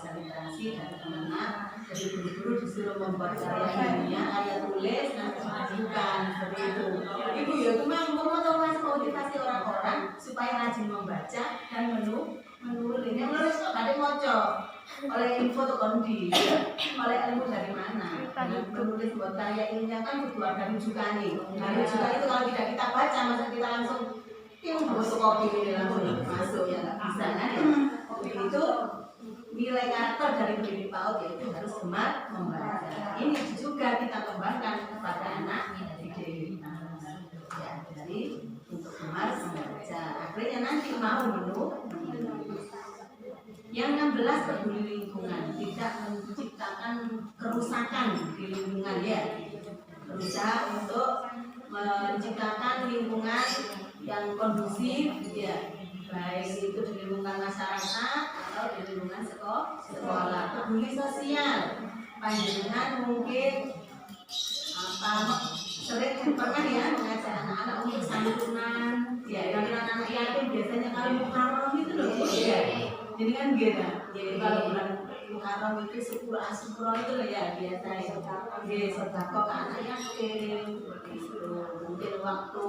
[SPEAKER 1] Jari terasi dari teman-teman. Jadi guru-guru disuruh membuat karya ilmiah, karya tulis, nanti dimajukan seperti itu. Ibu ya cuma motivasi orang-orang supaya rajin membaca dan menulis. Yang menulis kok ada ngocok oleh info atau kondi, oleh ilmu dari mana? Menulis buat karya ilmiah kan butuh ada rujukan nih. Nah rujukan itu kalau tidak kita baca, masa kita langsung masuk kopi ini langsung masuk ya nggak bisa kan? Itu nilai karakter dari pendidik PAUD yaitu harus gemar membaca. Ini juga kita kembangkan kepada anak didik. Ya, jadi untuk gemar membaca. Akhirnya nanti mau menulis. Yang 16 peduli lingkungan, tidak menciptakan kerusakan di lingkungan ya. Berusaha untuk menciptakan lingkungan yang kondusif ya. Baik itu di lingkungan masyarakat atau di lingkungan sekolah. Peduli sosial, panjenengan mungkin sering pernah ya mengajak anak-anak untuk santunan ya, yang anak-anak yatim biasanya kalau Muharram itu loh ya. Jadi kan gitu. Jadi kalau bulan Muharram itu syukur itu loh ya biasa ya. Jadi sedekah ke anak yatim itu mungkin waktu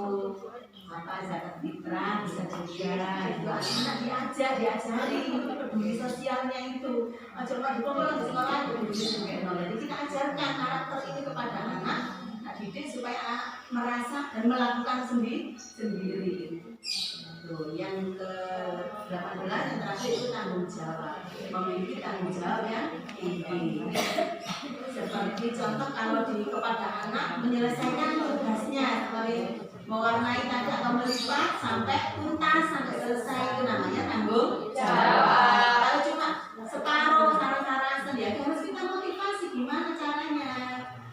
[SPEAKER 1] zakat fitrah bisa juga itu anak-anak diajari peduli sosialnya itu coba di sekolah peduli sosial. Jadi kita ajarkan karakter ini kepada anak didik supaya anak merasa dan melakukan sendiri. Tuh, yang ke-18 yang terakhir itu tanggung jawab, memiliki tanggung jawab yang tinggi. Seperti contoh kalau kepada anak menyelesaikan tugasnya seperti mewarnai tadi atau melipat sampai tuntas sampai selesai itu namanya tanggung jawab. Kalau cuma separuh saran-saran ya harus kita motivasi gimana caranya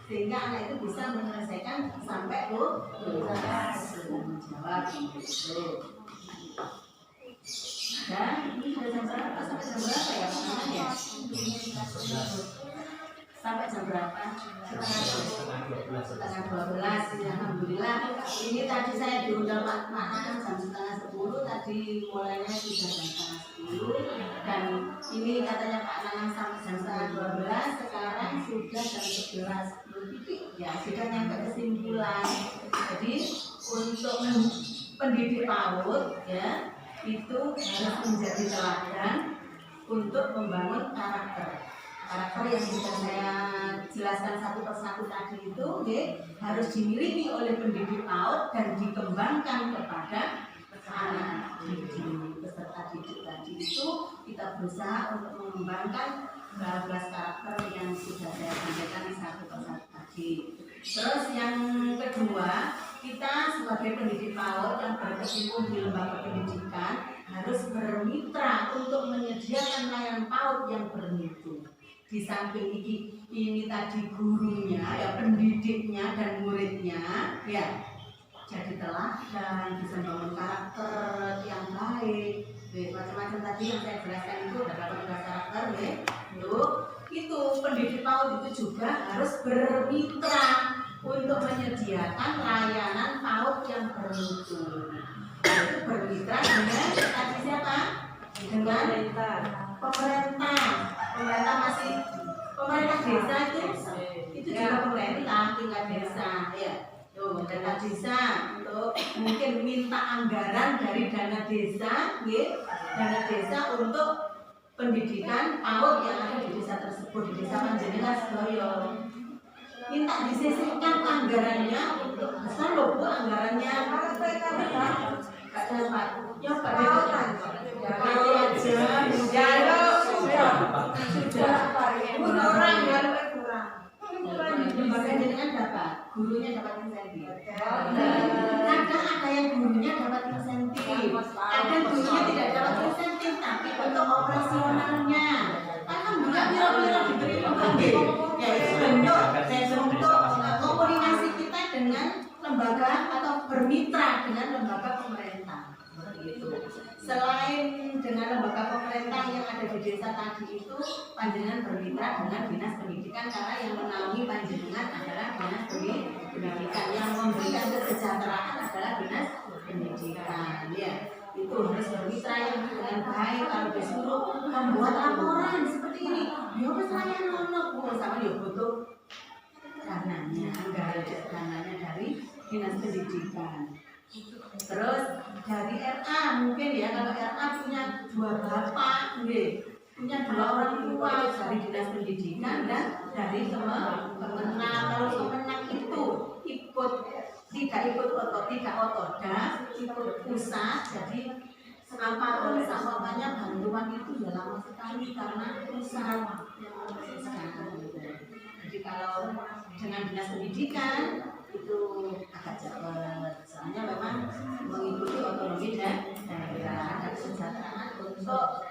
[SPEAKER 1] sehingga anak itu bisa menyelesaikan sampai tuntas. Tanggung jawab itu. Dan ini sudah jam berapa? Sampai jam berapa ya Pak? Sampai jam berapa? Setengah 12. Alhamdulillah. Ini tadi saya diundang Pak Maan jam setengah 10. Tadi mulainya sudah jam setengah 10. Dan ini katanya Pak Nanang sampai jam setengah 12. Sekarang sudah jam 11. Ya sudah nyampe kesimpulan. Jadi untuk pendidik PAUD ya itu harus menjadi teladan untuk membangun karakter yang sudah saya jelaskan satu persatu tadi itu harus dimiliki oleh pendidik PAUD dan dikembangkan kepada anak didik peserta didik tadi itu kita berusaha untuk mengembangkan 12 karakter yang sudah saya sampaikan di satu persatu tadi. Terus yang kedua, kita sebagai pendidik PAUD yang berkecimpung di lembaga pendidikan harus bermitra untuk menyediakan layanan PAUD yang bermutu. Di samping ini tadi gurunya, ya pendidiknya dan muridnya, ya jadi teladan, bisa membangun karakter yang baik, macam-macam tadi yang saya jelaskan itu dapat karakter, itu pendidik PAUD itu juga harus bermitra untuk menyediakan layanan PAUD yang bermutu. Itu bermitra dengan tadi siapa? Dengan pemerintah masih pemerintah desa itu juga pemerintah tingkat desa, ya. Tuh, pemerintah desa untuk mungkin minta anggaran dari dana desa, dana desa untuk pendidikan PAUD yang ada di desa tersebut, di desa Panjenengan Sedoyo. Minta disisihkan anggarannya untuk besar loh Bu anggarannya. Gak dapat. Ya Pak Dewan. Kurang ya lebih kurang. Lembaga jenengan dapat, gurunya dapat insentif. Kadang ada yang gurunya dapat insentif, kadang gurunya tidak dapat insentif, tapi untuk operasionalnya. Kan juga pira-pira diberi pembagi. Ya itu bentuk komunikasi kita dengan lembaga atau bermitra dengan lembaga pemerintah. Begitu. Selain dengan lembaga pemerintah yang ada di desa tadi itu, Panjenengan bermitra dengan dinas pendidikan karena yang menaungi Panjenengan adalah dinas pendidikan, yang memberikan kesejahteraan adalah dinas pendidikan. Ya, itu harus bermitra yang dengan baik. Kalau disuruh membuat laporan seperti ini, ya wes layanan ono sama ya butuh dananya, anggaran dari dinas pendidikan. Terus dari RA mungkin ya, kalau RA punya 2 bapak, punya 2 orang tua dari dinas pendidikan dan dari Kemenang. Kalau Kemenang itu tidak ikut otoda, ikut pusat, jadi apapun samanya bantuan itu sudah lama sekali karena pusat yang memutuskan. Jadi kalau dengan dinas pendidikan itu agak cepat, soalnya memang mengikuti otonomi dan daerah, ada kesejahteraan untuk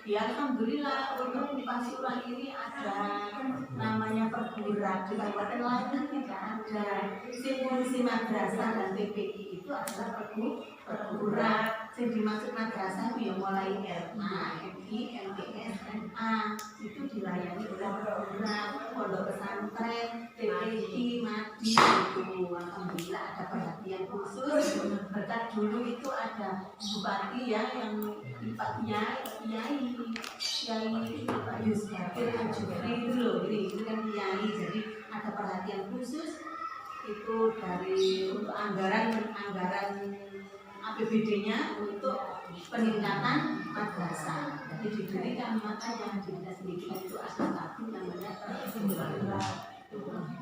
[SPEAKER 1] ya alhamdulillah untuk di Pasuruan ini ada namanya perguruan. Di kabupaten lain kan tidak ada. Fungsi madrasah dan TPI itu adalah perguruan. Yang dimaksud madrasah itu yang mulai RA, MI, MTS, MA itu dilayani oleh perguruan, pondok pesantren, TPI, Madi itu alhamdulillah ada perhatian khusus. Berkat dulu itu ada bupati ya yang Pak Kiai Pak Yusuf Al-Jufri itu loh, ini kan Kiai, jadi ada perhatian khusus itu dari untuk anggaran APBD-nya untuk peningkatan madrasah. Jadi diberikan makanya di dinas pendidikan itu ada satu namanya perguruan.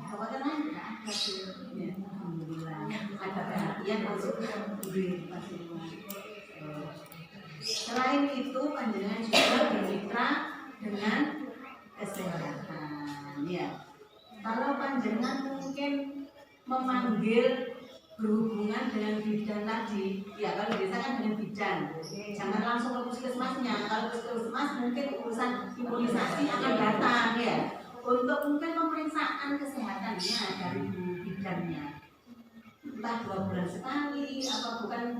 [SPEAKER 1] Kabupaten lain tidak ada sih, alhamdulillah ada perhatian untuk di Pasuruan. Selain itu Panjenengan juga bermitra dengan kesehatan. Ya, kalau Panjenengan mungkin memanggil berhubungan dengan bidan tadi, ya kalau desa kan dengan bidan, jangan langsung ke puskesmasnya. Kalau puskesmas mungkin urusan imunisasi akan datang ya, untuk mungkin pemeriksaan kesehatannya dari bidannya. Entah 2 bulan sekali atau bukan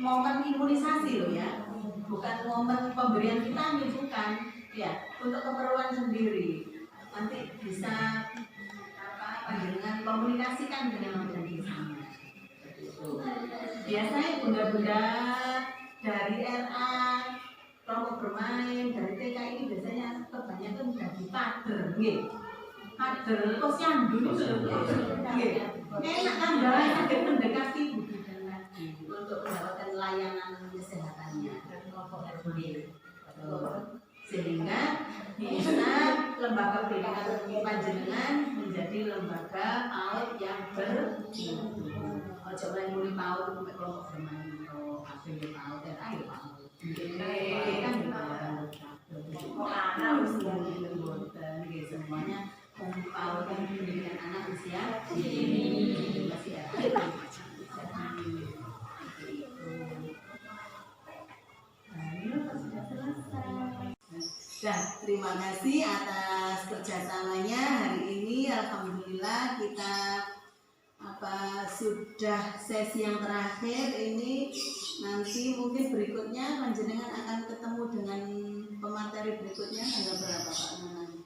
[SPEAKER 1] momen imunisasi loh ya, bukan momen pemberian vitamin, bukan ya, untuk keperluan sendiri. Nanti bisa Panjenengan komunikasikan dengan bidan desanya. Biasanya bunda-bunda dari RA, kelompok bermain, dari TK ini biasanya kebanyakan dari kader, kader posyandu itu enak tambahan ada mendekati bidan lagi untuk mendapatkan layanan kesehatannya, sehingga bisa lembaga pendidikan Panjenengan menjadi lembaga PAUD yang bermutu. Ojo main muli PAUD sampai kelompok bermain atau APB PAUD dan air PAUD. Kan anak usia semuanya PAUD dan pendidikan anak usia ini masih ada. Terima kasih atas kerjasamanya hari ini. Alhamdulillah kita sudah sesi yang terakhir ini. Nanti mungkin berikutnya panjenengan akan ketemu dengan pemateri berikutnya tanggal berapa Pak Nanan?